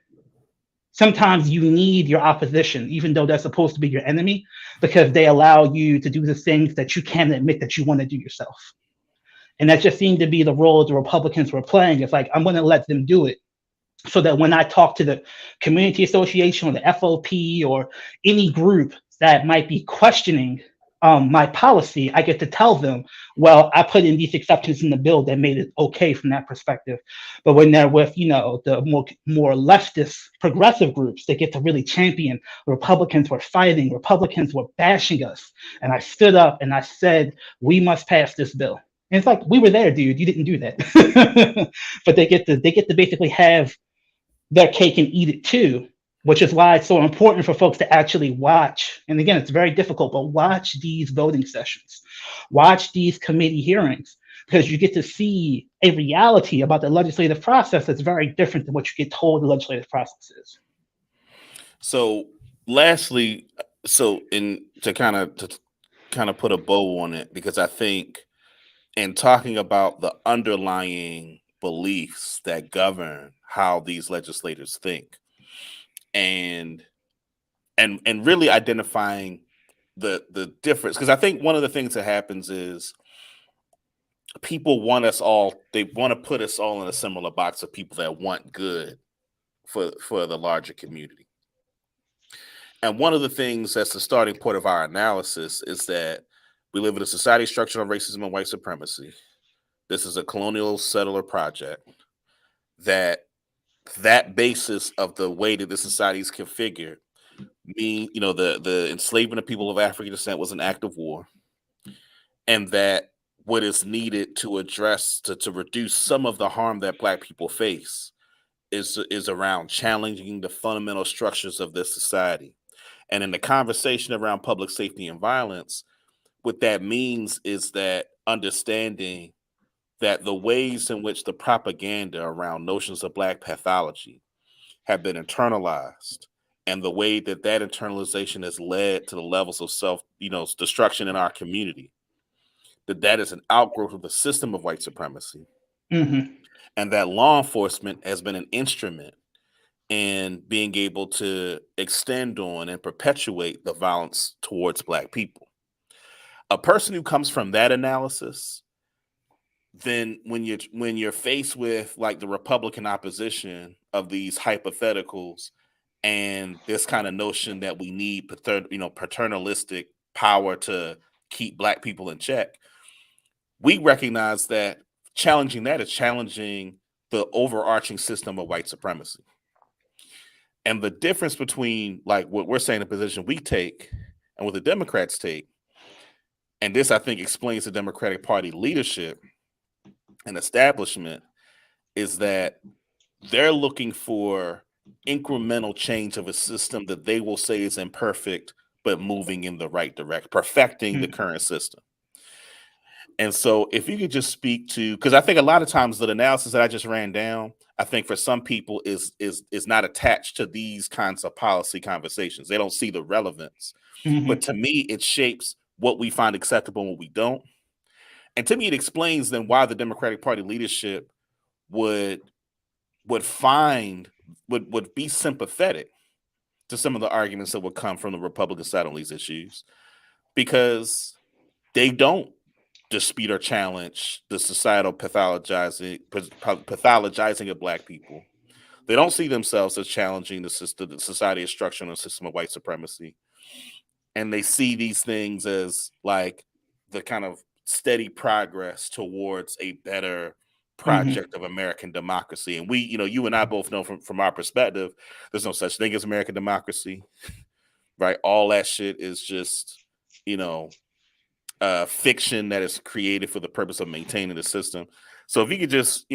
sometimes you need your opposition, even though they're supposed to be your enemy, because they allow you to do the things that you can't admit that you want to do yourself. And that just seemed to be the role the Republicans were playing. It's like, I'm going to let them do it so that when I talk to the community association or the FOP or any group that might be questioning my policy, I get to tell them, well, I put in these exceptions in the bill that made it okay from that perspective. But when they're with, the more leftist progressive groups, they get to really champion. Republicans were fighting, Republicans were bashing us. And I stood up and I said, we must pass this bill. And it's like, we were there, dude. You didn't do that. But they get to basically have their cake and eat it too, which is why it's so important for folks to actually watch. And again, it's very difficult, but watch these voting sessions, watch these committee hearings, because you get to see a reality about the legislative process that's very different than what you get told the legislative process is. So, lastly, to kind of put a bow on it, because I think in talking about the underlying beliefs that govern how these legislators think, and really identifying the difference, because I think one of the things that happens is people want us all, they want to put us all in a similar box of people that want good for the larger community. And one of the things that's the starting point of our analysis is that we live in a society structured on racism and white supremacy. This is a colonial settler project. That basis of the way that the society is configured mean, the enslavement of people of African descent was an act of war, and that what is needed to address to reduce some of the harm that Black people face is around challenging the fundamental structures of this society. And in the conversation around public safety and violence, what that means is that understanding that the ways in which the propaganda around notions of Black pathology have been internalized, and the way that that internalization has led to the levels of self, destruction in our community, that is an outgrowth of the system of white supremacy, Mm-hmm. and that law enforcement has been an instrument in being able to extend on and perpetuate the violence towards Black people. A person who comes from that analysis, then when you're faced with like the Republican opposition of these hypotheticals and this kind of notion that we need paternalistic power to keep Black people in check, we recognize that challenging that is challenging the overarching system of white supremacy. And the difference between like what we're saying, the position we take, and what the Democrats take, and this I think explains the Democratic Party leadership and establishment, is that they're looking for incremental change of a system that they will say is imperfect, but moving in the right direction, perfecting the Mm, current system. And so, if you could just speak to, because I think a lot of times the analysis that I just ran down, I think for some people is not attached to these kinds of policy conversations. They don't see the relevance. But mhm. to me, it shapes what we find acceptable and what we don't. And to me, it explains then why the Democratic Party leadership would would find would be sympathetic to some of the arguments that would come from the Republican side on these issues, because they don't dispute or challenge the societal pathologizing of Black people. They don't see themselves as challenging the system, the society's structure and the system of white supremacy, and they see these things as like the kind of steady progress towards a better Mhm. project of American democracy. And we, you and I both know from our perspective, there's no such thing as American democracy, right? All that shit is just, you know, fiction that is created for the purpose of maintaining the system. So if you could just,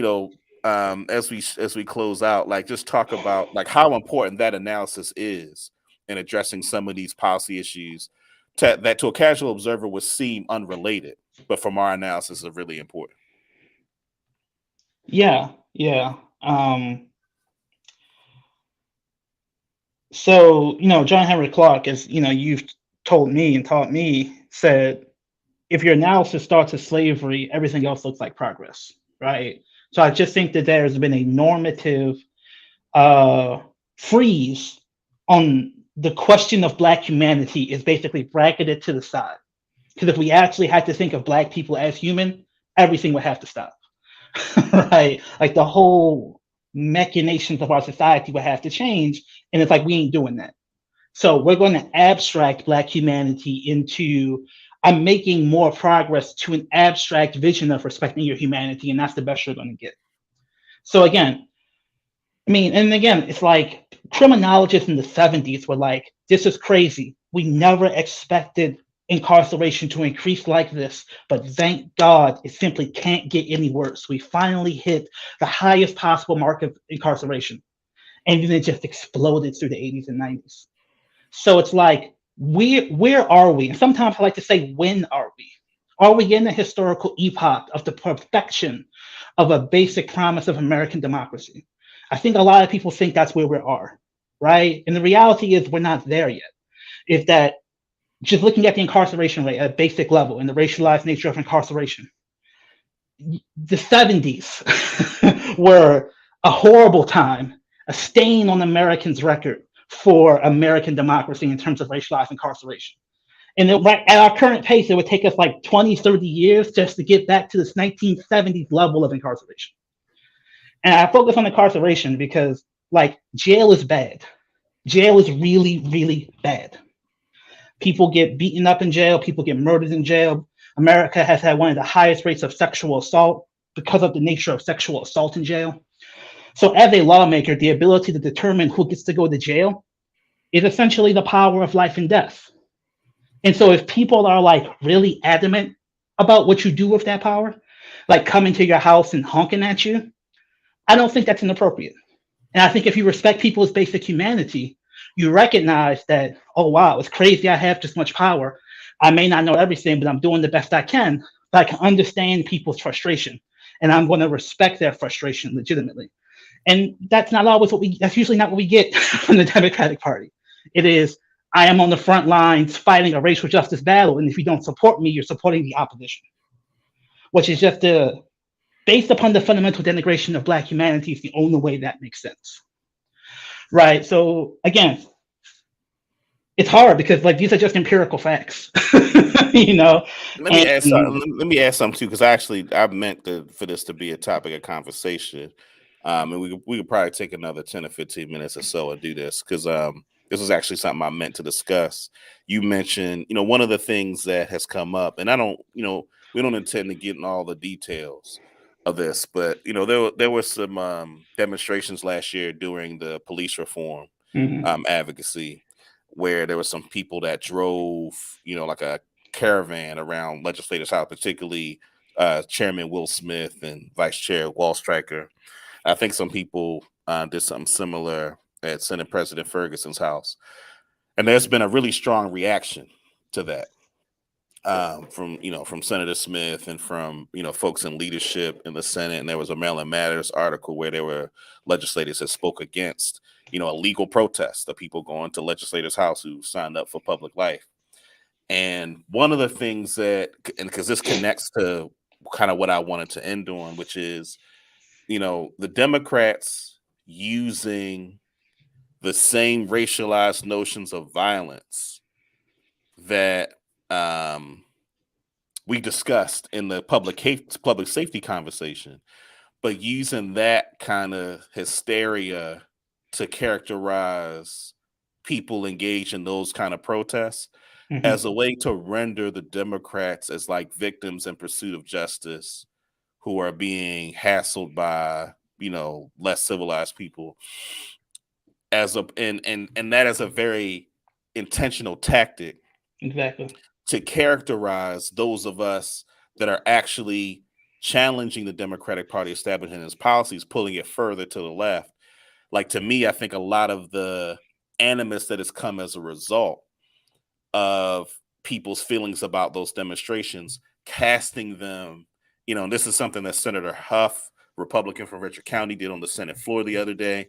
as we close out, like just talk about like how important that analysis is in addressing some of these policy issues that to a casual observer would seem unrelated, but from our analysis are really important. Yeah, yeah. So, John Henry Clark, as you've told me and taught me, said if your analysis starts with slavery, everything else looks like progress, right? So I just think that there's been a normative uh, freeze on the question of Black humanity is basically bracketed to the side. Because if we actually had to think of Black people as human, everything would have to stop, right? Like the whole machinations of our society would have to change. And it's like we ain't doing that. So we're going to abstract Black humanity into I'm making more progress to an abstract vision of respecting your humanity, and that's the best you're going to get. So again, I mean, and again, it's like criminologists in the 70s were like, this is crazy. We never expected incarceration to increase like this, but thank God it simply can't get any worse. We finally hit the highest possible mark of incarceration. And then it just exploded through the 80s and 90s. So it's like, where are we? And sometimes I like to say, when are we? Are we in the historical epoch of the perfection of a basic promise of American democracy? I think a lot of people think that's where we are, right? And the reality is we're not there yet. If that just looking at the incarceration rate at a basic level and the racialized nature of incarceration, the 70s were a horrible time, a stain on Americans' record for American democracy in terms of racialized incarceration. And right at our current pace, it would take us like 20, 30 years just to get back to this 1970s level of incarceration. And I focus on incarceration because, like, jail is bad. Jail is really, really bad. People get beaten up in jail, people get murdered in jail. America has had one of the highest rates of sexual assault because of the nature of sexual assault in jail. So, as a lawmaker, the ability to determine who gets to go to jail is essentially the power of life and death. And so, if people are like really adamant about what you do with that power, like coming to your house and honking at you, I don't think that's inappropriate. And I think if you respect people's basic humanity, you recognize that, oh, wow, it's crazy I have this much power. I may not know everything, but I'm doing the best I can. But I can understand people's frustration. And I'm going to respect their frustration legitimately. And that's usually not what we get from the Democratic Party. It is, I am on the front lines fighting a racial justice battle. And if you don't support me, you're supporting the opposition, which is just based upon the fundamental denigration of Black humanity, is the only way that makes sense. Right. So again, it's hard because like these are just empirical facts, you know. Let me ask. And Let me ask something too, because I meant for this to be a topic of conversation, and we could probably take another 10 or 15 minutes or so and do this, because this is actually something I meant to discuss. You mentioned, one of the things that has come up, and I don't, we don't intend to get in all the details of this, but there were some demonstrations last year during the police reform mhm, advocacy, where there were some people that drove, like a caravan around Legislators House, particularly Chairman Will Smith and Vice Chair Wall Striker. I think some people did something similar at Senate President Ferguson's house. And there's been a really strong reaction to that, from from Senator Smith and from folks in leadership in the Senate. And there was a Maryland Matters article where there were legislators that spoke against a legal protest of people going to legislators' house who signed up for public life. And one of the things that, and because this connects to kind of what I wanted to end on, which is the Democrats using the same racialized notions of violence that we discussed in the public safety conversation, but using that kind of hysteria to characterize people engaged in those kind of protests as a way to render the Democrats as like victims in pursuit of justice who are being hassled by less civilized people, as a and that is a very intentional tactic, Exactly. to characterize those of us that are actually challenging the Democratic Party establishment and its policies, pulling it further to the left. Like, to me, I think a lot of the animus that has come as a result of people's feelings about those demonstrations, casting them, and this is something that Senator Huff, Republican from Richard County, did on the Senate floor the other day,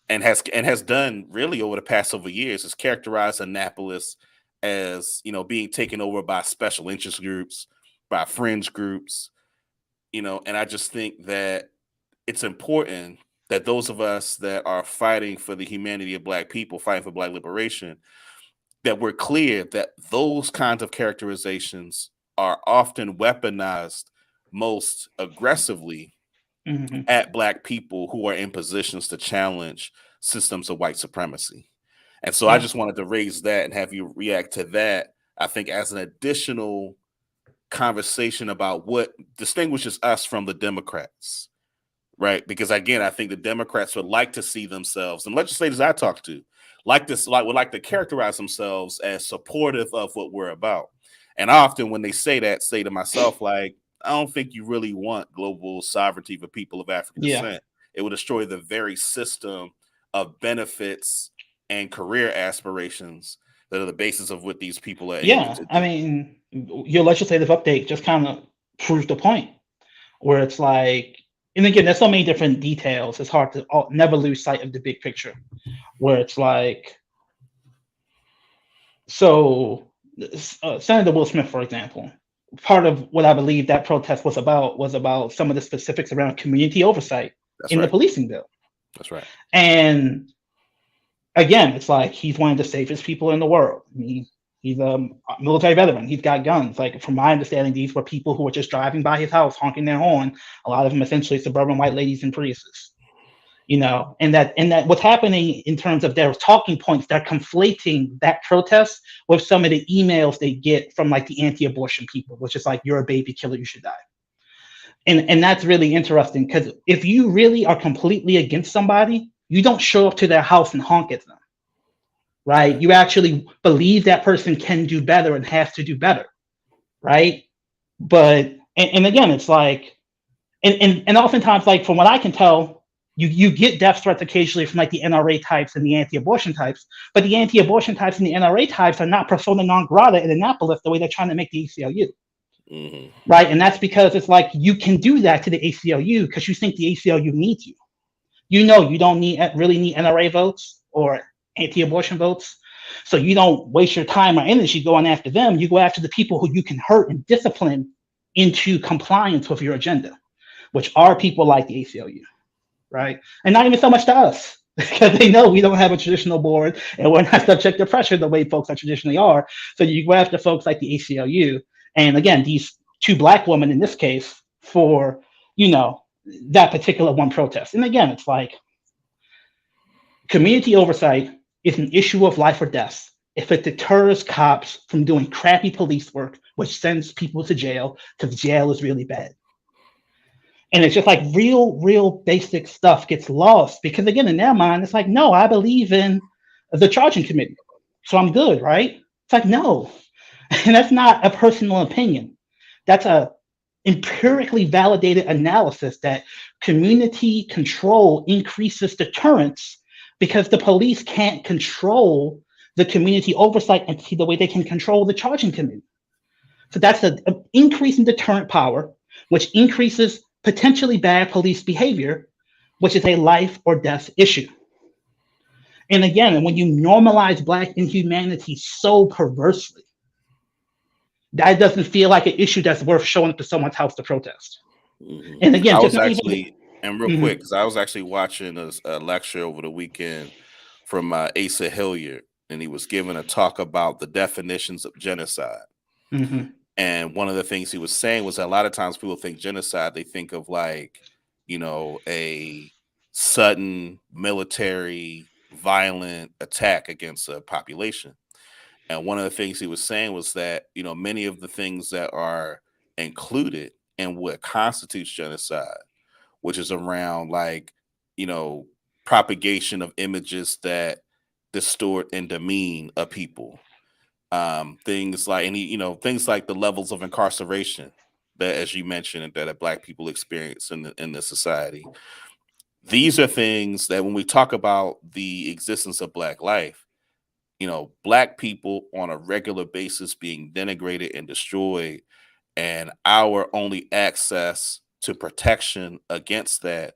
and has done really over the past several years, has characterized Annapolis as being taken over by special interest groups, by fringe groups, and I just think that it's important that those of us that are fighting for the humanity of Black people, fighting for Black liberation, that we're clear that those kinds of characterizations are often weaponized most aggressively at Black people who are in positions to challenge systems of white supremacy. And so I just wanted to raise that and have you react to that, I think, as an additional conversation about what distinguishes us from the Democrats, right? Because again, I think the Democrats would like to see themselves, and legislators I talk to would like to characterize themselves as supportive of what we're about. And I often, when they say that, say to myself, like, I don't think you really want global sovereignty for people of African descent. It would destroy the very system of benefits and career aspirations that are the basis of what these people are aiming to do. I mean, your legislative update just kind of proves the point, where it's like, and again, there's so many different details. It's hard to never lose sight of the big picture, where it's like, so Senator Will Smith, for example, part of what I believe that protest was about some of the specifics around community oversight the policing bill. That's right. And again, it's like, he's one of the safest people in the world. I mean, he's a military veteran. He's got guns. Like, from my understanding, these were people who were just driving by his house, honking their horn. A lot of them essentially suburban white ladies in Priuses. And that what's happening in terms of their talking points, they're conflating that protest with some of the emails they get from like the anti-abortion people, which is like, you're a baby killer, you should die. And that's really interesting, because if you really are completely against somebody, you don't show up to their house and honk at them, right? You actually believe that person can do better and has to do better, right? But and again, it's like, and oftentimes, like, from what I can tell, you get death threats occasionally from like the NRA types and the anti-abortion types, but the anti-abortion types and the NRA types are not persona non grata in Annapolis the way they're trying to make the ACLU. Right. And that's because it's like, you can do that to the ACLU because you think the ACLU needs you. You don't really need NRA votes or anti-abortion votes. So you don't waste your time or energy going after them. You go after the people who you can hurt and discipline into compliance with your agenda, which are people like the ACLU. Right. And not even so much to us, because they know we don't have a traditional board and we're not subject to pressure the way folks are traditionally are. So you go after folks like the ACLU. And again, these two Black women in this case for, that particular one protest. And again, it's like, community oversight is an issue of life or death. If it deters cops from doing crappy police work, which sends people to jail, because jail is really bad. And it's just like, real basic stuff gets lost, because again, in their mind, it's like, no, I believe in the charging committee, so I'm good, right? It's like, no. And that's not a personal opinion. That's a empirically validated analysis that community control increases deterrence because the police can't control the community oversight entity the way they can control the charging committee. So that's an increase in deterrent power, which increases potentially bad police behavior, which is a life or death issue. And again, when you normalize Black inhumanity so perversely, that doesn't feel like an issue that's worth showing up to someone's house to protest. Mhm. And again, I just was not even. actually, and real quick, Mhm, because I was actually watching a lecture over the weekend from Asa Hilliard, and he was giving a talk about the definitions of genocide. mhm, And one of the things he was saying was that a lot of times people think genocide, they think of like, a sudden military violent attack against a population. And one of the things he was saying was that, many of the things that are included in what constitutes genocide, which is around like, you know, propagation of images that distort and demean a people. Things like things like the levels of incarceration that, as you mentioned, that Black people experience in the society. These are things that when we talk about the existence of Black life, Black people on a regular basis being denigrated and destroyed, and our only access to protection against that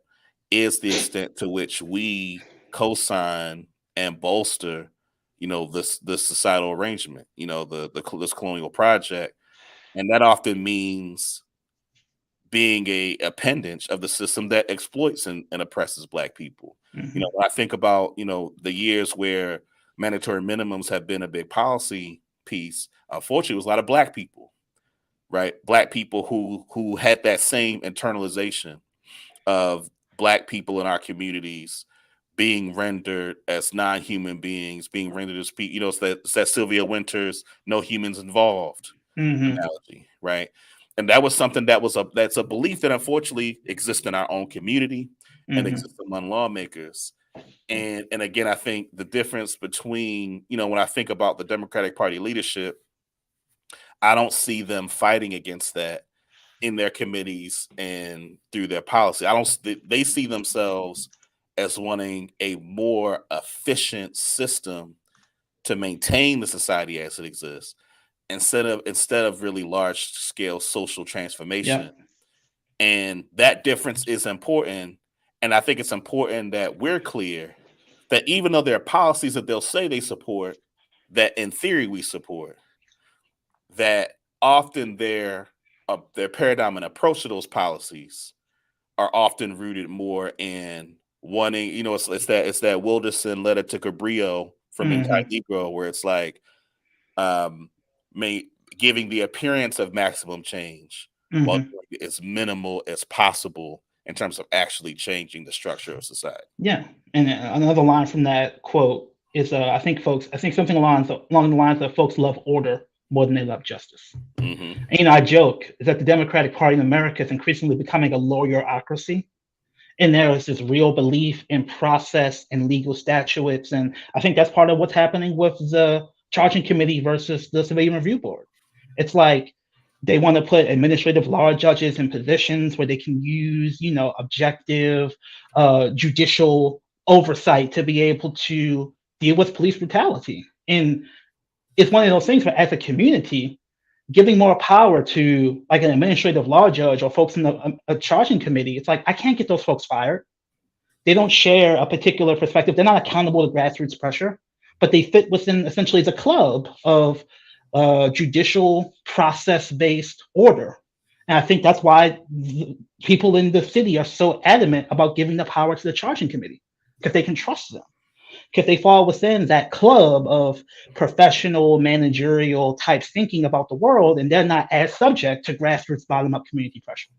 is the extent to which we co-sign and bolster, this societal arrangement, this colonial project, and that often means being a appendage of the system that exploits and oppresses Black people. mhm, When I think about, the years where mandatory minimums have been a big policy piece, unfortunately, it was a lot of Black people, right? Black people who had that same internalization of Black people in our communities being rendered as non-human beings, being rendered as people, it's that Sylvia Winters, no humans involved mhm, analogy, right? And that was something that's a belief that unfortunately exists in our own community and mhm, exists among lawmakers. And again, I think the difference between, when I think about the Democratic Party leadership, I don't see them fighting against that in their committees and through their policy. I don't. They see themselves as wanting a more efficient system to maintain the society as it exists, instead of really large scale social transformation. yep, And that difference is important. And I think it's important that we're clear that even though there are policies that they'll say they support, that in theory we support, that often their paradigm and approach to those policies are often rooted more in wanting, it's that Wilderson letter to Cabrillo from mhm, Incognito, where it's like um may giving the appearance of maximum change while mhm. doing as minimal as possible in terms of actually changing the structure of society. Yeah, and another line from that quote is, I think something along the lines of folks love order more than they love justice. Hmm. And I joke is that the Democratic Party in America is increasingly becoming a lawyerocracy, and there is this real belief in process and legal statutes, and I think that's part of what's happening with the charging committee versus the civilian review board. It's like they want to put administrative law judges in positions where they can use, objective judicial oversight to be able to deal with police brutality. And it's one of those things where, as a community, giving more power to like an administrative law judge or folks in a charging committee, it's like I can't get those folks fired. They don't share a particular perspective. They're not accountable to grassroots pressure, but they fit within essentially the club of judicial process-based order. And I think that's why people in the city are so adamant about giving the power to the charging committee, because they can trust them, because they fall within that club of professional managerial type thinking about the world, and they're not as subject to grassroots bottom up community pressure.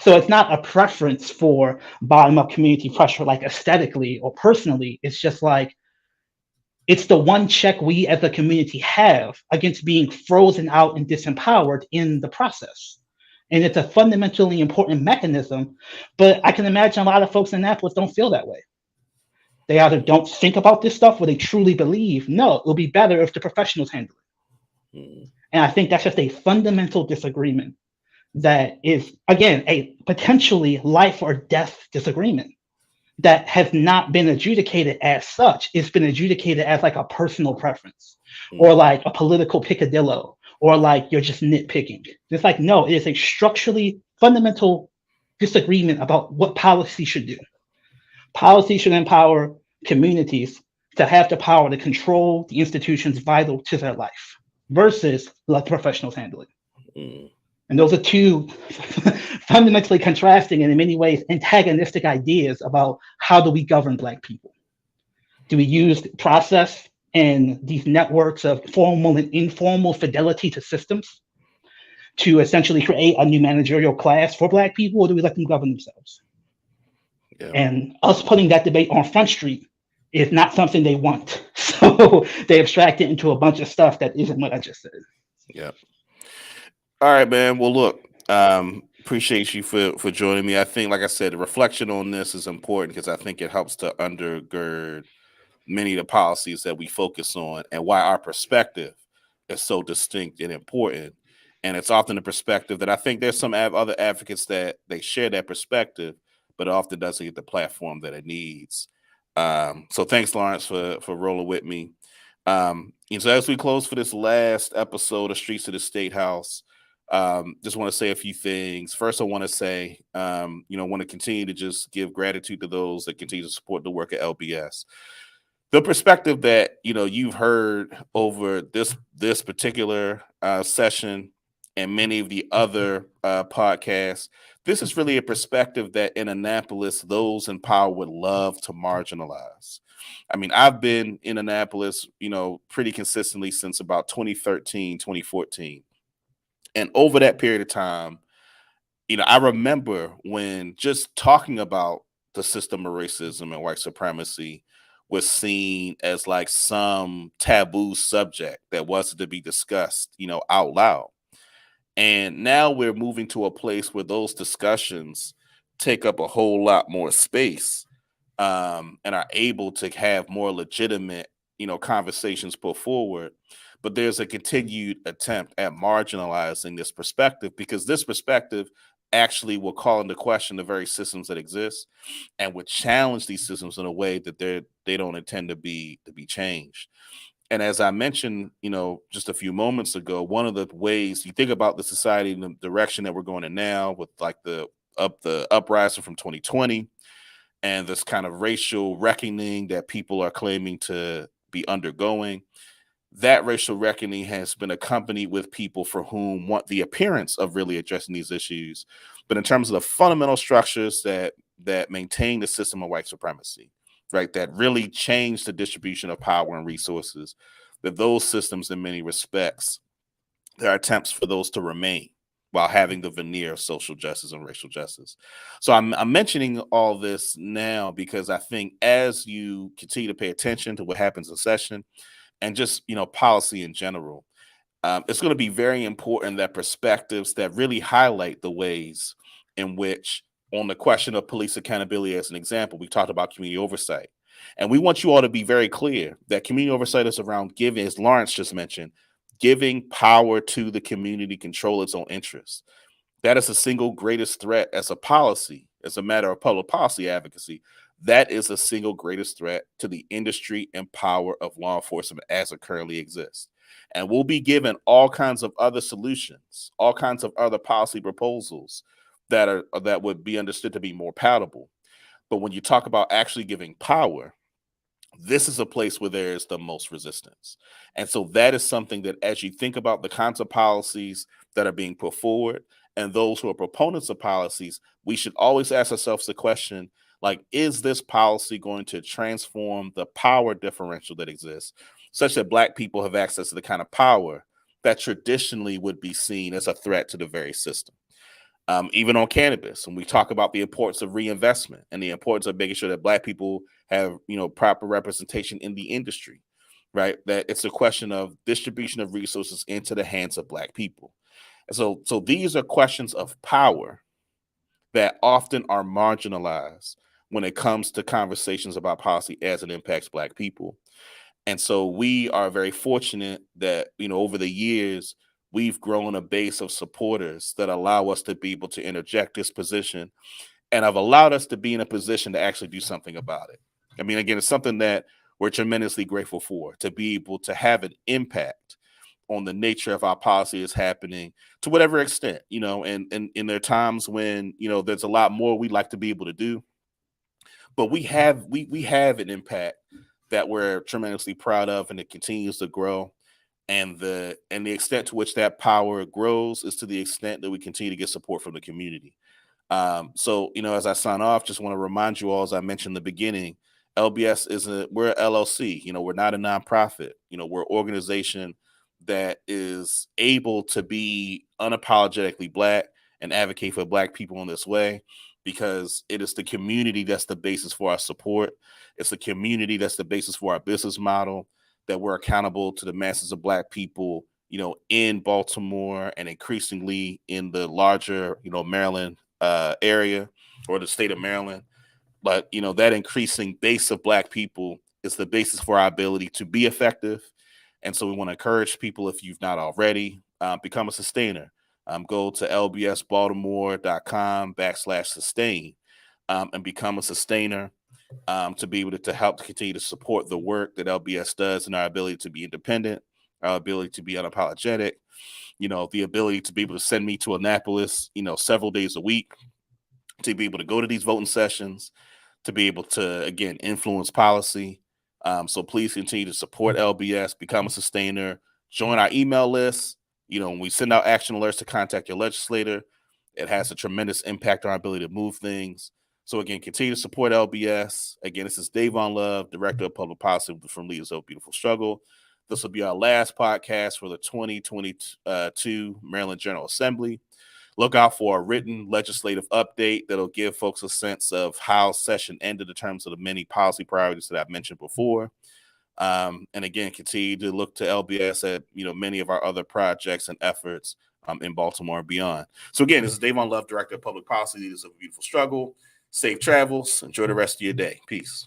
So it's not a preference for bottom up community pressure, like aesthetically or personally. It's just like it's the one check we as a community have against being frozen out and disempowered in the process. And it's a fundamentally important mechanism. But I can imagine a lot of folks in Annapolis don't feel that way. They either don't think about this stuff or they truly believe, no, it'll be better if the professionals handle it. Hmm. And I think that's just a fundamental disagreement that is, again, a potentially life or death disagreement that has not been adjudicated as such. It's been adjudicated as like a personal preference or Mm, like a political picadillo or like you're just nitpicking. It's like, no, it is a structurally fundamental disagreement about what policy should do. Policy should empower communities to have the power to control the institutions vital to their life versus let professionals handle it. mm, And those are two fundamentally contrasting and in many ways antagonistic ideas about how do we govern Black people. Do we use process and these networks of formal and informal fidelity to systems to essentially create a new managerial class for Black people, or do we let them govern themselves? yeah. And us putting that debate on Front Street is not something they want. So they abstract it into a bunch of stuff that isn't what I just said. Yeah. All right, man. Well, look, appreciate you for joining me. I think, like I said, the reflection on this is important because I think it helps to undergird many of the policies that we focus on and why our perspective is so distinct and important. And it's often a perspective that I think there's some other advocates that they share that perspective, but it often doesn't get the platform that it needs. So thanks, Lawrence, for rolling with me. And so as we close for this last episode of Streets of the State House, just want to say a few things. First, I want to say, want to continue to just give gratitude to those that continue to support the work of LBS. The perspective that you've heard over this particular session and many of the other podcasts, this is really a perspective that in Annapolis, those in power would love to marginalize. I mean, I've been in Annapolis, pretty consistently since about 2013, 2014. And over that period of time, I remember when just talking about the system of racism and white supremacy was seen as like some taboo subject that wasn't to be discussed, out loud. And now we're moving to a place where those discussions take up a whole lot more space, and are able to have more legitimate, conversations put forward. But there's a continued attempt at marginalizing this perspective because this perspective actually will call into question the very systems that exist and would challenge these systems in a way that they don't intend to be changed. And as I mentioned, just a few moments ago, one of the ways you think about the society and the direction that we're going in now with like the uprising from 2020 and this kind of racial reckoning that people are claiming to be undergoing, that racial reckoning has been accompanied with people for whom want the appearance of really addressing these issues. But in terms of the fundamental structures that maintain the system of white supremacy, right, that really change the distribution of power and resources, that those systems in many respects, there are attempts for those to remain while having the veneer of social justice and racial justice. So I'm mentioning all this now because I think as you continue to pay attention to what happens in session and just policy in general, it's going to be very important that perspectives that really highlight the ways in which, on the question of police accountability as an example, we talked about community oversight. And we want you all to be very clear that community oversight is around giving, as Lawrence just mentioned, giving power to the community to control its own interests. That is the single greatest threat as a policy, as a matter of public policy advocacy. That is the single greatest threat to the industry and power of law enforcement as it currently exists. And we'll be given all kinds of other solutions, all kinds of other policy proposals that would be understood to be more palatable. But when you talk about actually giving power, this is a place where there is the most resistance. And so that is something that as you think about the kinds of policies that are being put forward and those who are proponents of policies, we should always ask ourselves the question, like, is this policy going to transform the power differential that exists such that Black people have access to the kind of power that traditionally would be seen as a threat to the very system? Even on cannabis, when we talk about the importance of reinvestment and the importance of making sure that Black people have, proper representation in the industry, right? That it's a question of distribution of resources into the hands of Black people. And so these are questions of power that often are marginalized when it comes to conversations about policy as it impacts Black people. And so we are very fortunate that, over the years, we've grown a base of supporters that allow us to be able to interject this position and have allowed us to be in a position to actually do something about it. I mean, again, it's something that we're tremendously grateful for, to be able to have an impact on the nature of our policy is happening to whatever extent, and there are times when, there's a lot more we'd like to be able to do, but we have an impact that we're tremendously proud of, and it continues to grow. And the extent to which that power grows is to the extent that we continue to get support from the community. So, as I sign off, just want to remind you all, as I mentioned in the beginning, LBS we're LLC. We're not a nonprofit. We're an organization that is able to be unapologetically Black and advocate for Black people in this way, because it is the community that's the basis for our support. It's the community that's the basis for our business model, that we're accountable to the masses of Black people, in Baltimore and increasingly in the larger, Maryland area, or the state of Maryland. But, that increasing base of Black people is the basis for our ability to be effective. And so we want to encourage people, if you've not already, become a sustainer. Go to lbsbaltimore.com/sustain, and become a sustainer, to be able to help to continue to support the work that LBS does, and our ability to be independent, our ability to be unapologetic, the ability to be able to send me to Annapolis, several days a week, to be able to go to these voting sessions, to be able to, again, influence policy. So please continue to support LBS, become a sustainer, join our email list. When we send out action alerts to contact your legislator, it has a tremendous impact on our ability to move things. So again, continue to support LBS. Again, this is Dayvon Love, Director of Public Policy from Leaders of Beautiful Struggle. This will be our last podcast for the 2022 Maryland General Assembly. Look out for a written legislative update that'll give folks a sense of how session ended in terms of the many policy priorities that I've mentioned before. And again, continue to look to LBS at, many of our other projects and efforts in Baltimore and beyond. So again, this is Dayvon Love, Director of Public Policy, Leaders of a Beautiful Struggle. Safe travels. Enjoy the rest of your day. Peace.